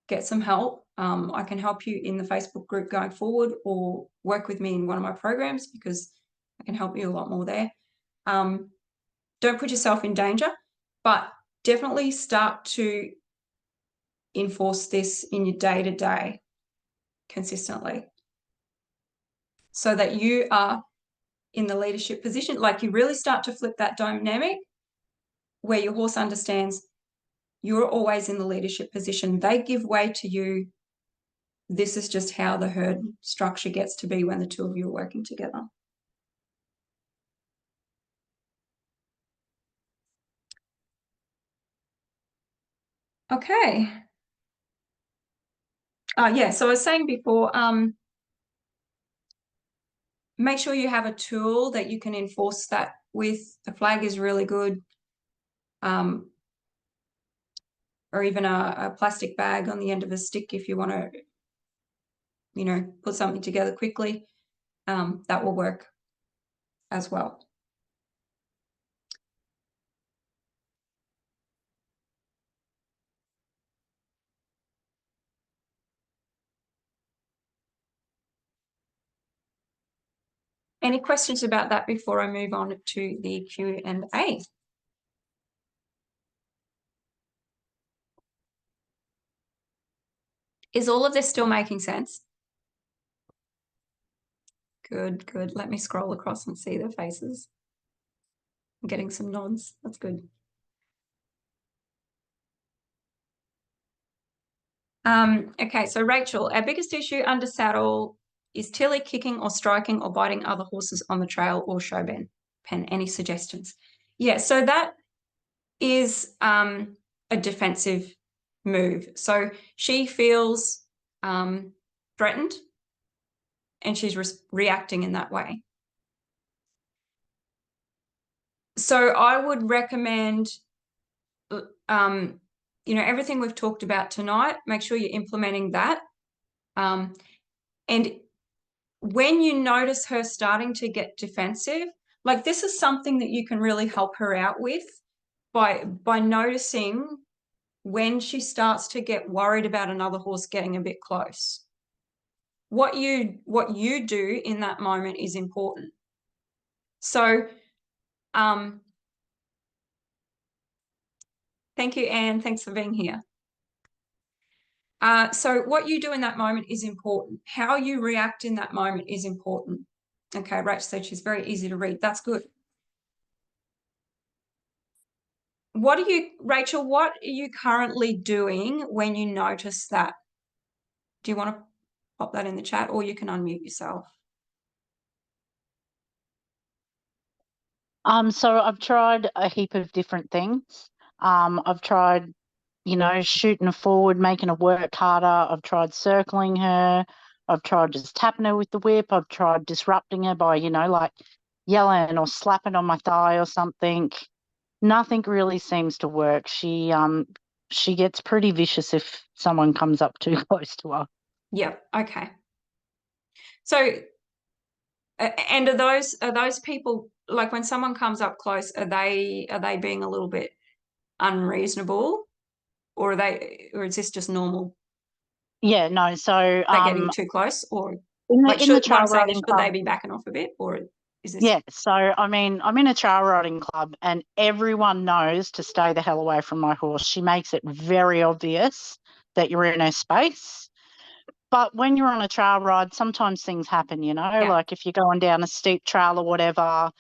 Get some help. I can help you in the Facebook group going forward, or work with me in one of my programs, because I can help you a lot more there. Don't put yourself in danger, but definitely start to enforce this in your day-to-day consistently, so that you are in the leadership position. Like you really start to flip that dynamic where your horse understands you're always in the leadership position. They give way to you. This is just how the herd structure gets to be when the two of you are working together. Okay. Yeah, so I was saying before, make sure you have a tool that you can enforce that with. A flag is really good. Or even a plastic bag on the end of a stick if you want to, you know, put something together quickly. That will work as well. Any questions about that before I move on to the Q&A? Is all of this still making sense? Good, good. Let me scroll across and see their faces. I'm getting some nods. That's good. Okay, so Rachel, our biggest issue under saddle is Tilly kicking or striking or biting other horses on the trail or show pen. Any suggestions? Yeah, so that is a defensive move. So she feels threatened and she's reacting in that way. So I would recommend, everything we've talked about tonight, make sure you're implementing that. And when you notice her starting to get defensive, like this is something that you can really help her out with by noticing when she starts to get worried about another horse getting a bit close. What you do in that moment is important. So, thank you, Anne. Thanks for being here. So what you do in that moment is important. How you react in that moment is important. Okay, Rach said she's very easy to read. That's good. Rachel, what are you currently doing when you notice that? Do you want to pop that in the chat, or you can unmute yourself? So I've tried a heap of different things. I've tried, shooting her forward, making her work harder. I've tried circling her. I've tried just tapping her with the whip. I've tried disrupting her by, like yelling or slapping on my thigh or something. Nothing really seems to work. She gets pretty vicious if someone comes up too close to her. Yeah. Okay. So, and are those people, like when someone comes up close, are they being a little bit unreasonable, or is this just normal? Yeah, no. So they're getting too close, or in the trail riding should they be backing off a bit, or is this? Yeah, so I mean, I'm in a trail riding club and everyone knows to stay the hell away from my horse. She makes it very obvious that you're in her space. But when you're on a trail ride, sometimes things happen, like if you're going down a steep trail or whatever.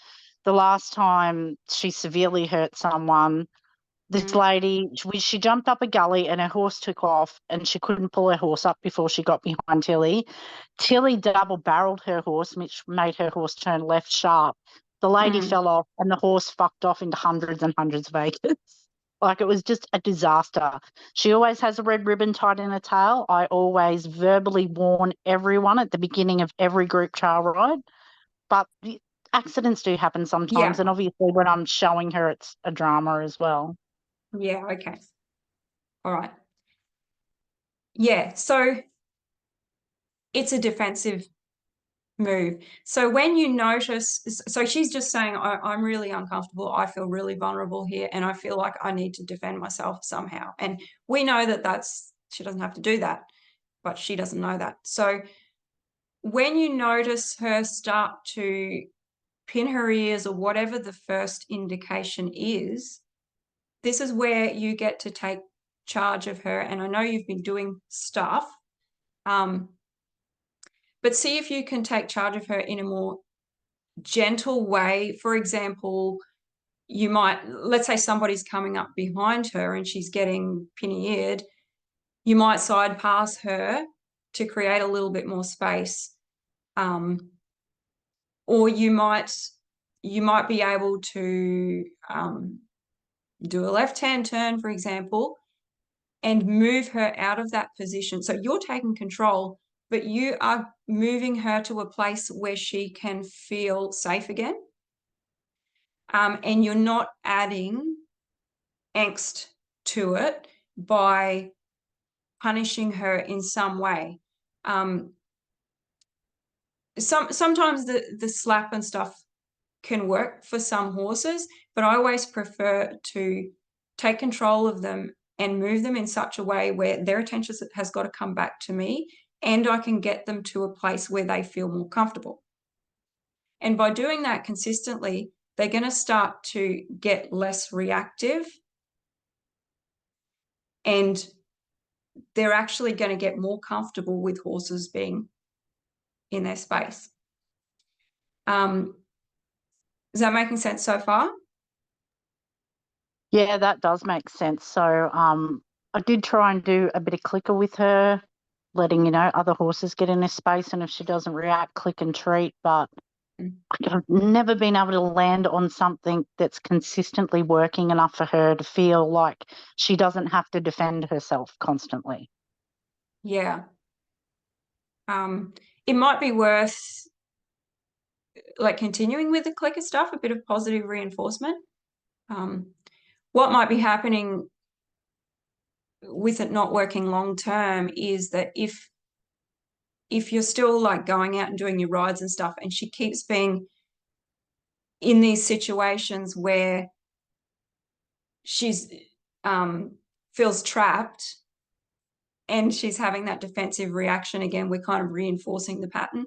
The last time she severely hurt someone, this lady, she jumped up a gully and her horse took off and she couldn't pull her horse up before she got behind Tilly. Tilly double-barreled her horse, which made her horse turn left sharp. The lady fell off and the horse fucked off into hundreds and hundreds of acres. Like, it was just a disaster. She always has a red ribbon tied in her tail. I always verbally warn everyone at the beginning of every group trail ride. But accidents do happen sometimes. And obviously when I'm showing her, it's a drama as well. Yeah, okay. All right. Yeah, so it's a defensive move. So when you notice, so she's just saying, I'm really uncomfortable. I feel really vulnerable here, and I feel like I need to defend myself somehow. And we know that she doesn't have to do that, but she doesn't know that. So when you notice her start to pin her ears or whatever the first indication is, this is where you get to take charge of her. And I know you've been doing stuff, but see if you can take charge of her in a more gentle way. For example, let's say somebody's coming up behind her and she's getting pinny-eared. You might side pass her to create a little bit more space. Or you might be able to do a left-hand turn, for example, and move her out of that position. So you're taking control, but you are moving her to a place where she can feel safe again. And you're not adding angst to it by punishing her in some way. Sometimes the slap and stuff can work for some horses, but I always prefer to take control of them and move them in such a way where their attention has got to come back to me, and I can get them to a place where they feel more comfortable. And by doing that consistently, they're going to start to get less reactive, and they're actually going to get more comfortable with horses being in their space. Is that making sense so far? Yeah, that does make sense. So I did try and do a bit of clicker with her, letting, other horses get in her space, and if she doesn't react, click and treat. But I've never been able to land on something that's consistently working enough for her to feel like she doesn't have to defend herself constantly. Yeah. It might be worth like continuing with the clicker stuff, a bit of positive reinforcement. What might be happening with it not working long term is that if you're still like going out and doing your rides and stuff, and she keeps being in these situations where she's feels trapped and she's having that defensive reaction again, we're kind of reinforcing the pattern.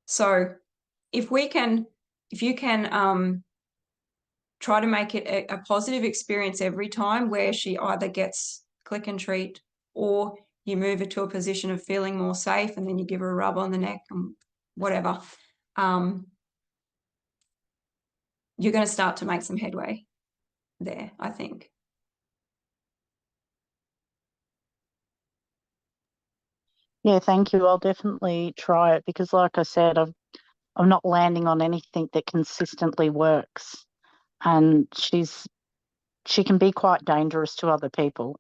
So if you can try to make it a positive experience every time, where she either gets click and treat or you move her to a position of feeling more safe, and then you give her a rub on the neck and whatever, you're going to start to make some headway there, I think. Yeah, thank you. I'll definitely try it, because like I said, I'm not landing on anything that consistently works, and she can be quite dangerous to other people.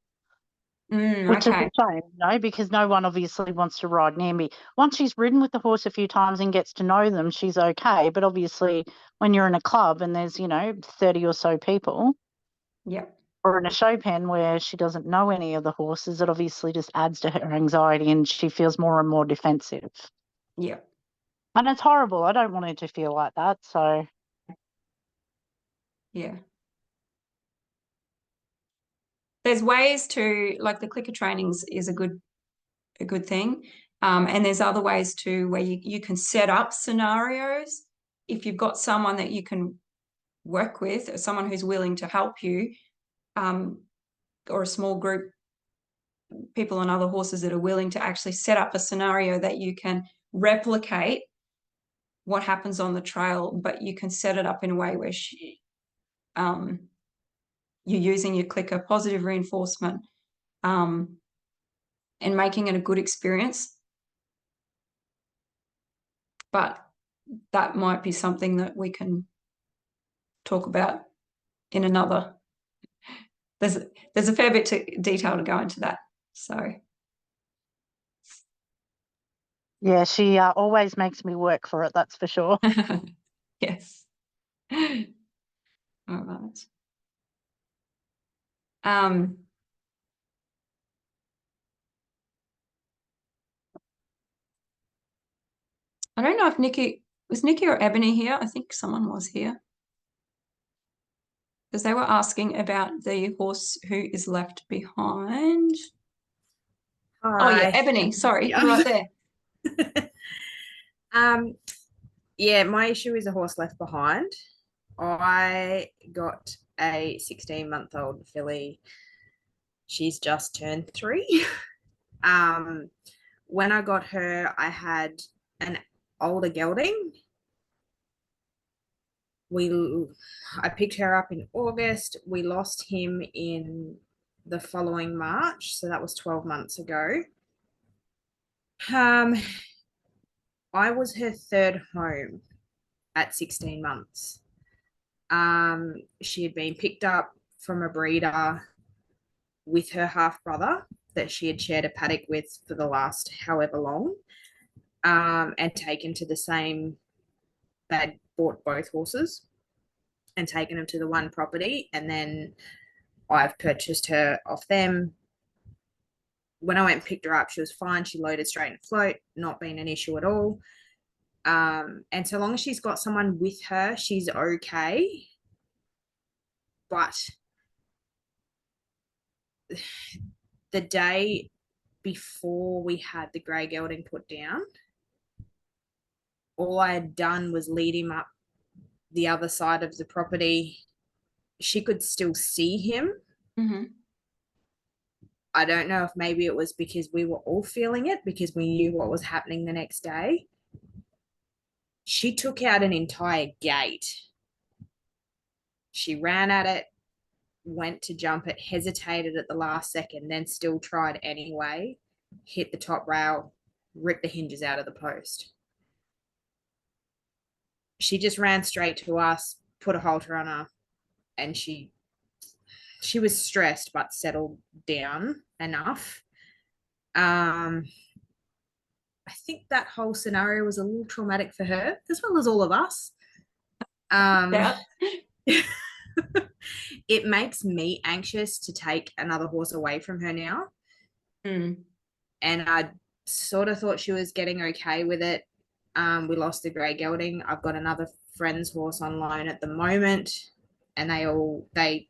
Which is a shame, because no one obviously wants to ride near me. Once she's ridden with the horse a few times and gets to know them, she's okay. But obviously when you're in a club and there's, 30 or so people, or in a show pen where she doesn't know any of the horses, it obviously just adds to her anxiety and she feels more and more defensive. Yeah. And it's horrible. I don't want her to feel like that. So yeah. There's ways to, like, the clicker trainings is a good thing. And there's other ways too, where you can set up scenarios. If you've got someone that you can work with, or someone who's willing to help you, or a small group, people on other horses that are willing to actually set up a scenario that you can replicate what happens on the trail, but you can set it up in a way where you're using your clicker, positive reinforcement, and making it a good experience. But that might be something that we can talk about in another. There's a fair bit to detail to go into that. So yeah, she always makes me work for it, that's for sure. yes. All right. I don't know if Nikki or Ebony here. I think someone was here, because they were asking about the horse who is left behind. Hi. Oh yeah, Ebony. Sorry, you're right there. Yeah, my issue is a horse left behind. I got a 16-month-old filly. She's just turned 3. When I got her, I had an older gelding. I picked her up in August. We lost him in the following March, so that was 12 months ago. I was her third home at 16 months. She had been picked up from a breeder with her half brother that she had shared a paddock with for the last however long, and taken to the same. They'd bought both horses and taken them to the one property, and then I've purchased her off them. When I went and picked her up, she was fine. She loaded straight and float, not been an issue at all. And so long as she's got someone with her, she's okay. But the day before we had the grey gelding put down, all I had done was lead him up the other side of the property. She could still see him. Mm-hmm. I don't know if maybe it was because we were all feeling it, because we knew what was happening the next day. She took out an entire gate. She ran at it, went to jump it, hesitated at the last second, then still tried anyway, hit the top rail, ripped the hinges out of the post. She just ran straight to us, put a halter on her, and she was stressed but settled down enough. I think that whole scenario was a little traumatic for her as well as all of us. Yeah. It makes me anxious to take another horse away from her now. Mm. And I sort of thought she was getting okay with it. We lost the grey gelding. I've got another friend's horse on loan at the moment, and they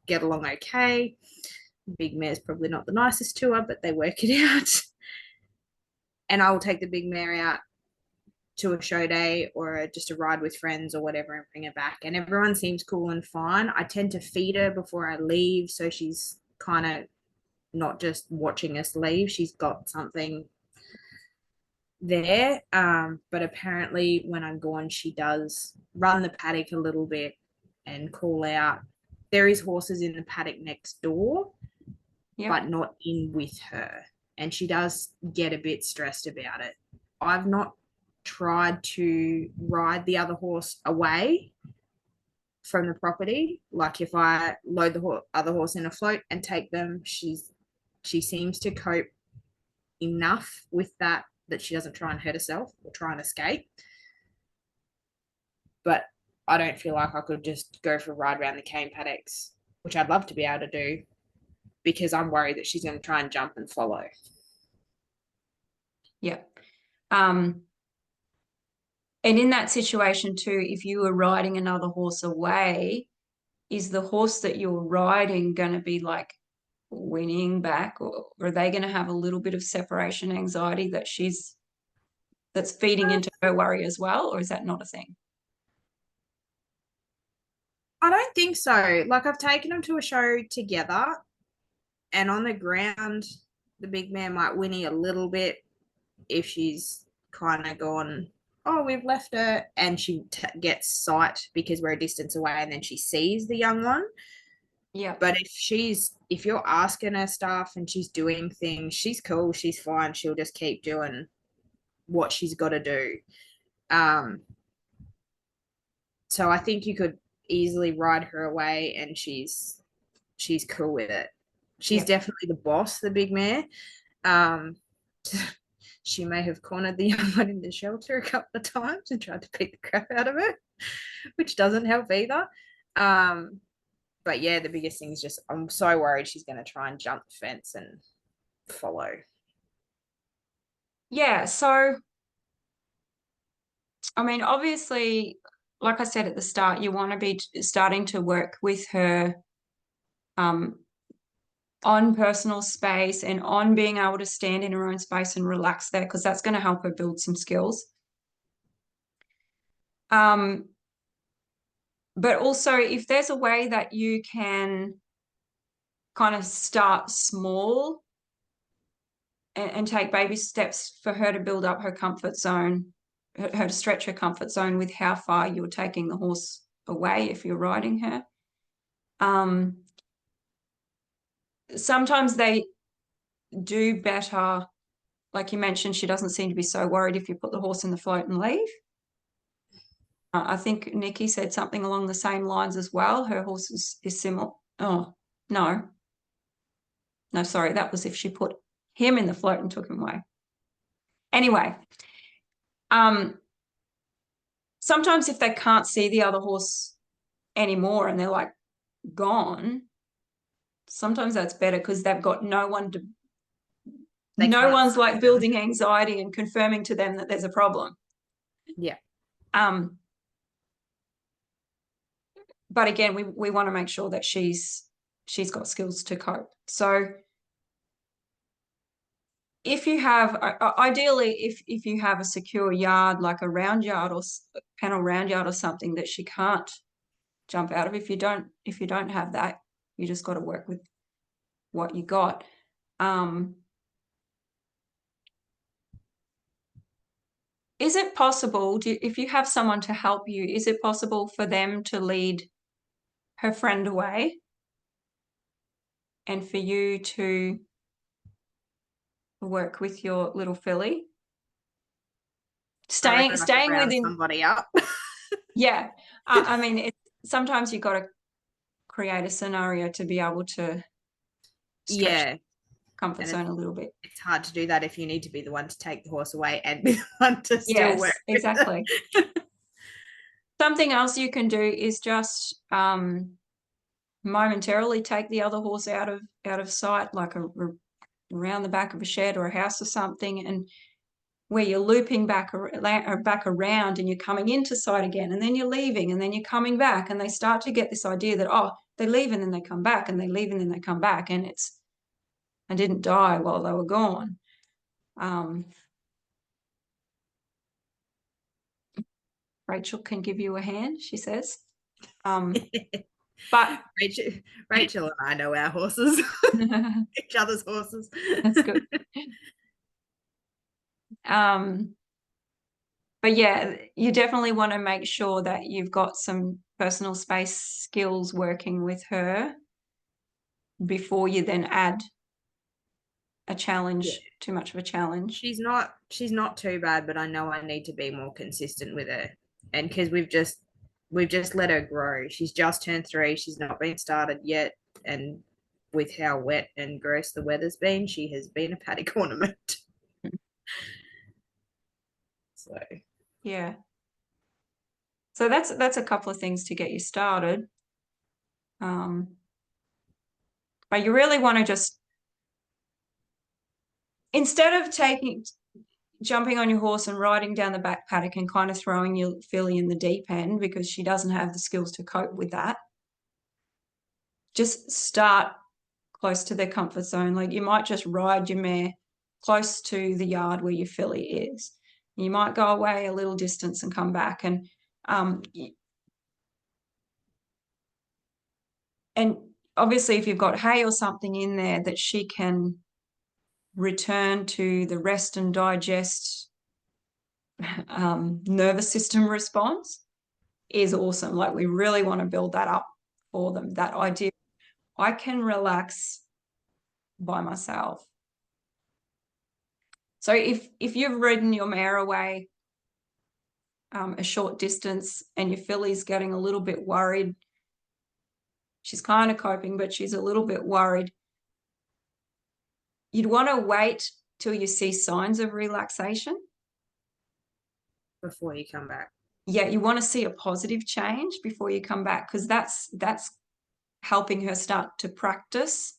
get along okay. Big mare's probably not the nicest to her, but they work it out. And I will take the big mare out to a show day or just a ride with friends or whatever and bring her back. And everyone seems cool and fine. I tend to feed her before I leave, so she's kind of not just watching us leave. She's got something there. But apparently when I'm gone, she does run the paddock a little bit and call out. There is horses in the paddock next door, Yep. but not in with her. And she does get a bit stressed about it. I've not tried to ride the other horse away from the property. Like if I load the other horse in a float and take them, she seems to cope enough with that she doesn't try and hurt herself or try and escape. But I don't feel like I could just go for a ride around the cane paddocks, which I'd love to be able to do, because I'm worried that she's going to try and jump and follow. Yeah. And in that situation too, if you were riding another horse away, is the horse that you're riding going to be like winning back, or are they going to have a little bit of separation anxiety that's feeding into her worry as well, or is that not a thing? I don't think so. Like I've taken them to a show together, and on the ground, the big man might whinny a little bit if she's kind of gone, oh, we've left her, and she gets sight because we're a distance away, and then she sees the young one. Yeah. But if you're asking her stuff and she's doing things, she's cool, she's fine. She'll just keep doing what she's got to do. So I think you could easily ride her away, and she's cool with it. She's definitely the boss, the big mare. She may have cornered the young one in the shelter a couple of times and tried to beat the crap out of her, which doesn't help either. But yeah, the biggest thing is just I'm so worried she's going to try and jump the fence and follow. Yeah. So, I mean, obviously, like I said at the start, you want to be starting to work with her on personal space and on being able to stand in her own space and relax there, because that's going to help her build some skills. But also, if there's a way that you can kind of start small and take baby steps for her to build up her comfort zone, her to stretch her comfort zone with how far you're taking the horse away if you're riding her. Sometimes they do better. Like you mentioned, she doesn't seem to be so worried if you put the horse in the float and leave. I think Nikki said something along the same lines as well. Her horse is similar. Oh, no. No, sorry. That was if she put him in the float and took him away. Anyway, sometimes if they can't see the other horse anymore and they're like gone, sometimes that's better because they've got no one to, no one's like building anxiety and confirming to them that there's a problem. Yeah. But again, we want to make sure that she's got skills to cope. So if you have, ideally, if you have a secure yard, like a round yard or panel round yard or something that she can't jump out of, if you don't have that, you just got to work with what you got. Is it possible, if you have someone to help you, is it possible for them to lead her friend away and for you to work with your little filly? Staying within somebody up. Yeah. I mean, sometimes you've got to create a scenario to be able to stretch comfort zone a little bit. It's hard to do that if you need to be the one to take the horse away and be the one to still work. Exactly. Something else you can do is just momentarily take the other horse out of sight, like around the back of a shed or a house or something, and where you're looping back around and you're coming into sight again, and then you're leaving, and then you're coming back, and they start to get this idea that, oh, they leave and then they come back, and they leave and then they come back, and it's, I didn't die while they were gone. Rachel can give you a hand, she says. But Rachel and I know our horses, each other's horses. That's good. But yeah, you definitely want to make sure that you've got some personal space skills working with her before you then add a challenge, too much of a challenge. She's not too bad, but I know I need to be more consistent with her. And because we've just let her grow. She's just turned 3. She's not been started yet. And with how wet and gross the weather's been, she has been a paddock ornament. So yeah. So that's a couple of things to get you started. But you really want to just, instead of jumping on your horse and riding down the back paddock and kind of throwing your filly in the deep end because she doesn't have the skills to cope with that, just start close to their comfort zone. Like, you might just ride your mare close to the yard where your filly is. You might go away a little distance and come back, and obviously if you've got hay or something in there that she can return to the rest and digest nervous system response is awesome. Like, we really want to build that up for them, that idea, I can relax by myself. So if you've ridden your mare away a short distance and your filly's getting a little bit worried, she's kind of coping, but she's a little bit worried, you'd want to wait till you see signs of relaxation before you come back. Yeah, you want to see a positive change before you come back, because that's helping her start to practice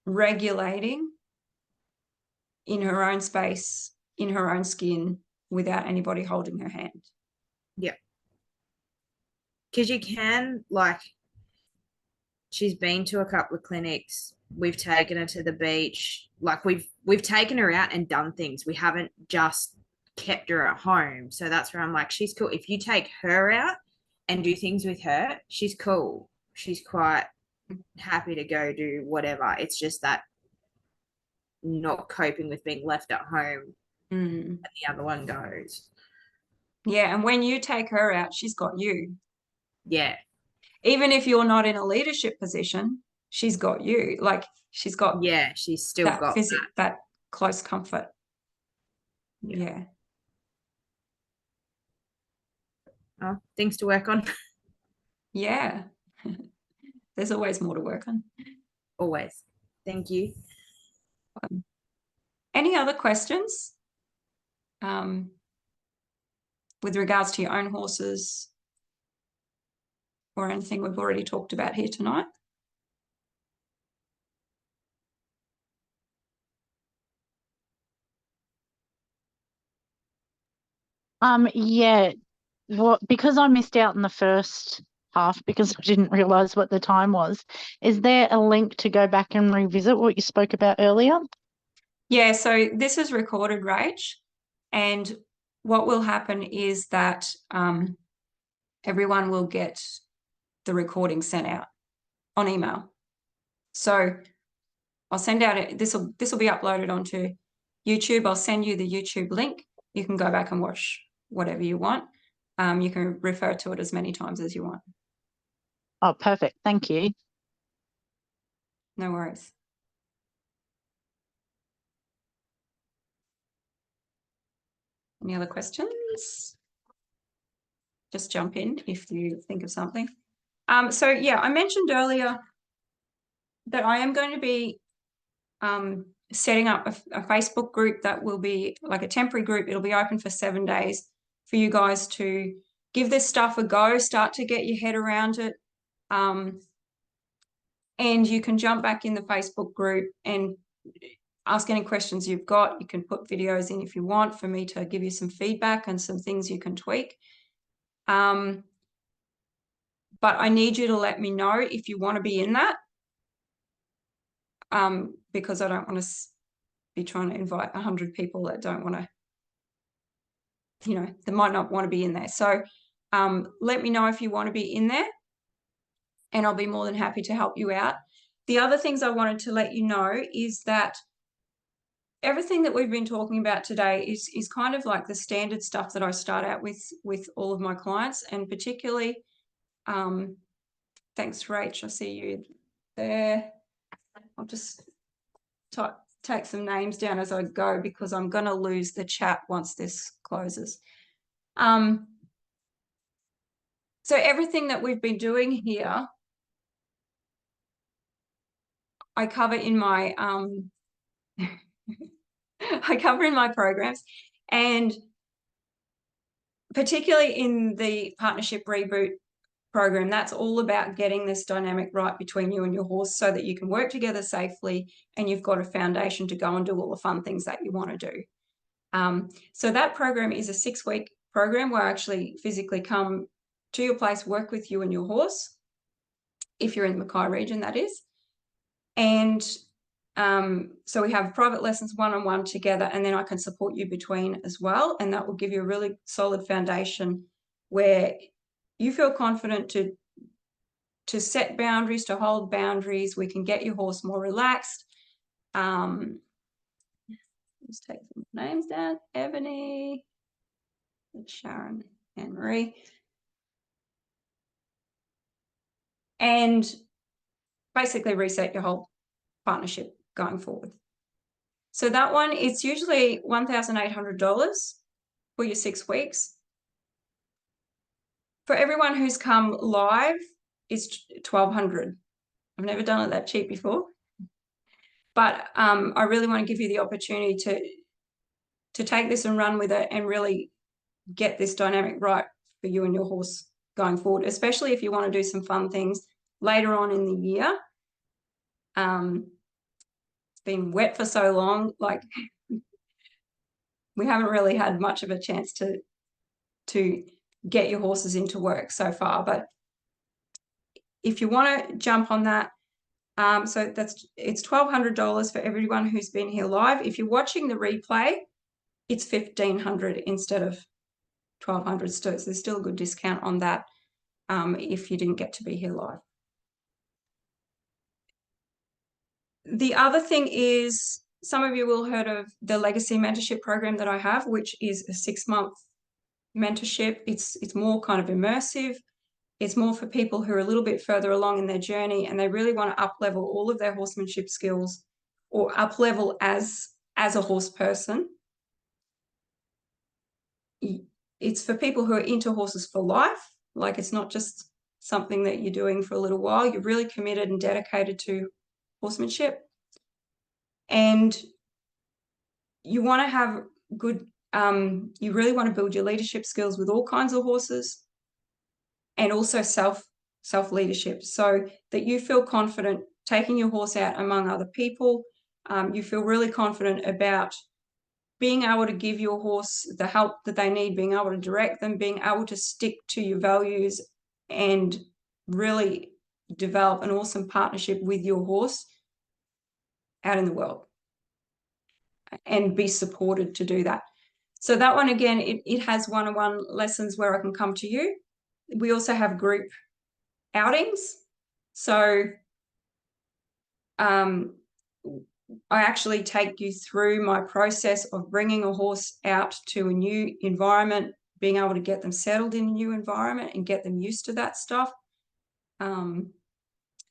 regulating in her own space, in her own skin, without anybody holding her hand. Yeah. Because you can, like, she's been to a couple of clinics. We've taken her to the beach. Like, we've taken her out and done things. We haven't just kept her at home. So that's where I'm like, she's cool. If you take her out and do things with her, she's cool. She's quite happy to go do whatever. It's just that not coping with being left at home and the other one goes. Yeah, and when you take her out, she's got you. Yeah. Even if you're not in a leadership position, she's got you. Like, she's got, yeah, she's still got that close comfort. Yeah. Oh, things to work on. Yeah. There's always more to work on. Always. Thank you. Any other questions with regards to your own horses or anything we've already talked about here tonight? Yeah. Well, because I missed out in the first half because I didn't realise what the time was, is there a link to go back and revisit what you spoke about earlier? Yeah, so this is recorded, Rach, and what will happen is that everyone will get the recording sent out on email. So I'll send out this will be uploaded onto YouTube. I'll send you the YouTube link. You can go back and watch whatever you want. You can refer to it as many times as you want. Oh, perfect. Thank you. No worries. Any other questions? Just jump in if you think of something. So yeah, I mentioned earlier that I am going to be setting up a Facebook group that will be like a temporary group. It'll be open for 7 days for you guys to give this stuff a go, start to get your head around it. And you can jump back in the Facebook group and ask any questions you've got. You can put videos in if you want for me to give you some feedback and some things you can tweak. But I need you to let me know if you want to be in that. Because I don't want to be trying to invite 100 people that don't want to, you know, they might not want to be in there. So let me know if you want to be in there, and I'll be more than happy to help you out. The other things I wanted to let you know is that everything that we've been talking about today is kind of like the standard stuff that I start out with all of my clients, and particularly, thanks, Rach, I see you there. I'll just take some names down as I go because I'm going to lose the chat once this closes. So everything that we've been doing here, I cover in my I cover in my programs, and particularly in the Partnership Reboot program, that's all about getting this dynamic right between you and your horse so that you can work together safely and you've got a foundation to go and do all the fun things that you want to do. So that program is a 6-week program where I actually physically come to your place, work with you and your horse, if you're in the Mackay region, that is. And so we have private lessons one-on-one together, and then I can support you between as well. And that will give you a really solid foundation where you feel confident to set boundaries, to hold boundaries. We can get your horse more relaxed. Let's take some names down. Ebony, Sharon, and Marie. And basically reset your whole partnership going forward. So that one, it's usually $1,800 for your 6 weeks. For everyone who's come live, it's $1,200. I've never done it that cheap before. But I really want to give you the opportunity to take this and run with it and really get this dynamic right for you and your horse going forward, especially if you want to do some fun things later on in the year. It's been wet for so long, like we haven't really had much of a chance to get your horses into work so far. But if you want to jump on that, so it's $1,200 for everyone who's been here live. If you're watching the replay, it's $1,500 instead of $1,200. So there's still a good discount on that if you didn't get to be here live. The other thing is, some of you will have heard of the Legacy Mentorship program that I have, which is a 6-month mentorship. It's more kind of immersive. It's more for people who are a little bit further along in their journey and they really want to up-level all of their horsemanship skills or up-level as a horse person. It's for people who are into horses for life. Like, it's not just something that you're doing for a little while. You're really committed and dedicated to horsemanship. And you want to have good, you really want to build your leadership skills with all kinds of horses, and also self-leadership, so that you feel confident taking your horse out among other people. You feel really confident about being able to give your horse the help that they need, being able to direct them, being able to stick to your values and really develop an awesome partnership with your horse out in the world and be supported to do that. So that one, again, it has one-on-one lessons where I can come to you. We also have group outings. So I actually take you through my process of bringing a horse out to a new environment, being able to get them settled in a new environment and get them used to that stuff.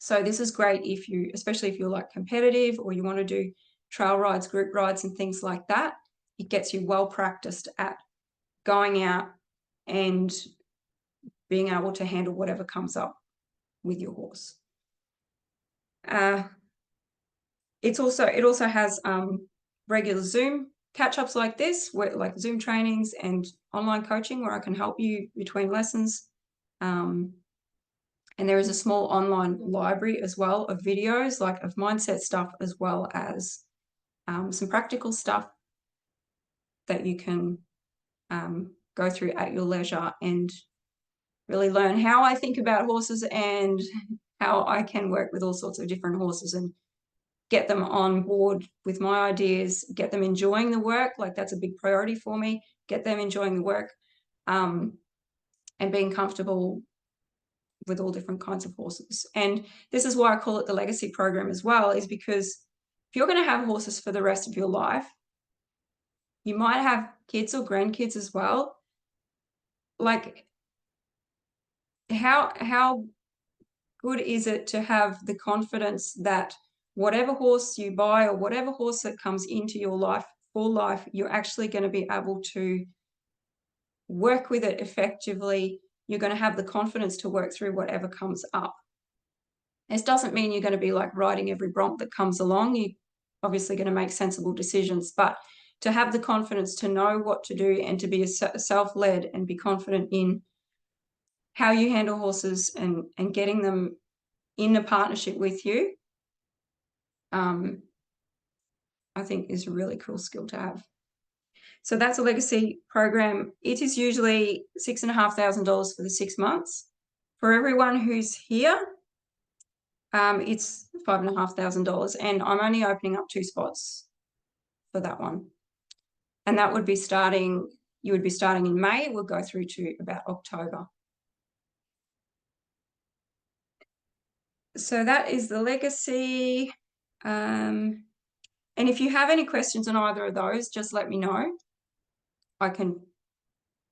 So this is great if you, especially if you're like competitive or you want to do trail rides, group rides and things like that. It gets you well practiced at going out and being able to handle whatever comes up with your horse. it also has regular Zoom catch-ups like this, where like Zoom trainings and online coaching where I can help you between lessons. And there is a small online library as well of videos, like of mindset stuff, as well as some practical stuff that you can go through at your leisure and really learn how I think about horses and how I can work with all sorts of different horses and get them on board with my ideas, get them enjoying the work. Like that's a big priority for me, get them enjoying the work and being comfortable with all different kinds of horses. And this is why I call it the legacy program as well, is because if you're going to have horses for the rest of your life, you might have kids or grandkids as well. Like how good is it to have the confidence that whatever horse you buy or whatever horse that comes into your life for life, you're actually going to be able to work with it effectively. You're going to have the confidence to work through whatever comes up. This doesn't mean you're going to be like riding every bronc that comes along. You're obviously going to make sensible decisions, but to have the confidence to know what to do and to be self-led and be confident in how you handle horses and getting them in a partnership with you, I think is a really cool skill to have. So that's a legacy program. It is usually $6,500 for the 6 months. For everyone who's here, it's $5,500, and I'm only opening up 2 spots for that one. And that would be starting, you would be starting in May. It will go through to about October. So that is the legacy. And if you have any questions on either of those, just let me know. I can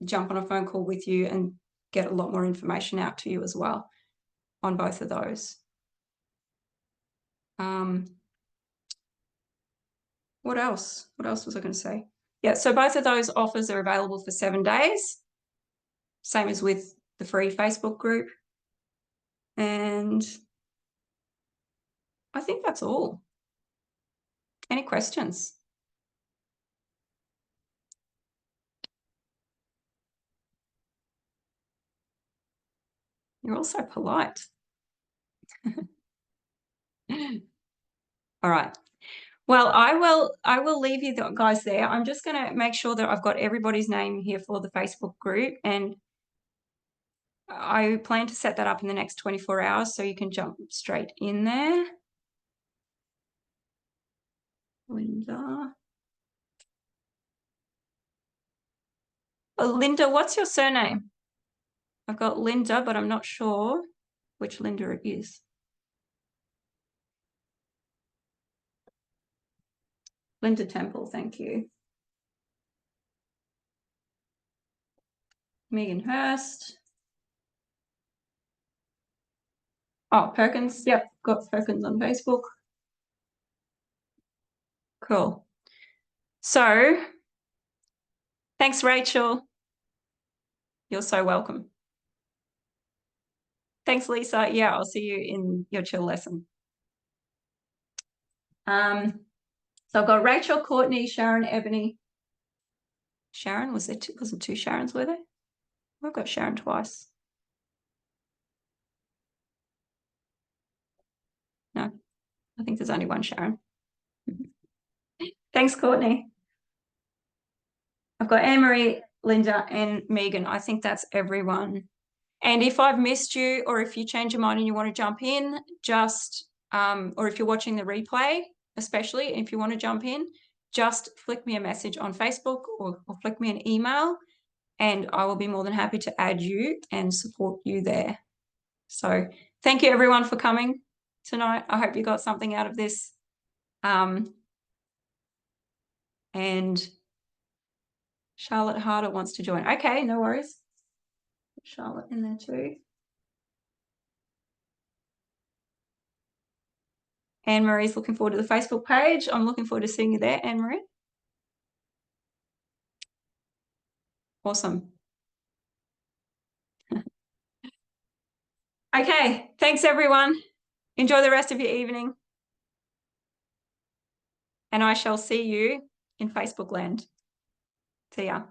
jump on a phone call with you and get a lot more information out to you as well on both of those. What else? What else was I going to say? Yeah, so both of those offers are available for 7 days, same as with the free Facebook group. And I think that's all. Any questions? You're all so polite. All right. Well, I will leave you guys there. I'm just going to make sure that I've got everybody's name here for the Facebook group, and I plan to set that up in the next 24 hours so you can jump straight in there. Linda. Oh, Linda, what's your surname? I've got Linda, but I'm not sure which Linda it is. Linda Temple, thank you. Megan Hurst. Oh, Perkins. Yep, got Perkins on Facebook. Cool. So, thanks, Rachel. You're so welcome. Thanks, Lisa. Yeah, I'll see you in your chill lesson. So I've got Rachel, Courtney, Sharon, Ebony. Sharon, wasn't 2 Sharons, were there? I've got Sharon twice. No, I think there's only one Sharon. Thanks, Courtney. I've got Anne-Marie, Linda, and Megan. I think that's everyone. And if I've missed you, or if you change your mind and you want to jump in, just, or if you're watching the replay, especially if you want to jump in, just flick me a message on Facebook or flick me an email, and I will be more than happy to add you and support you there. So thank you everyone for coming tonight. I hope you got something out of this. And Charlotte Harder wants to join. Okay, no worries. Charlotte in there too. Anne-Marie's looking forward to the Facebook page. I'm looking forward to seeing you there, Anne-Marie. Awesome. Okay, thanks everyone. Enjoy the rest of your evening. and I shall see you in Facebook land. See ya.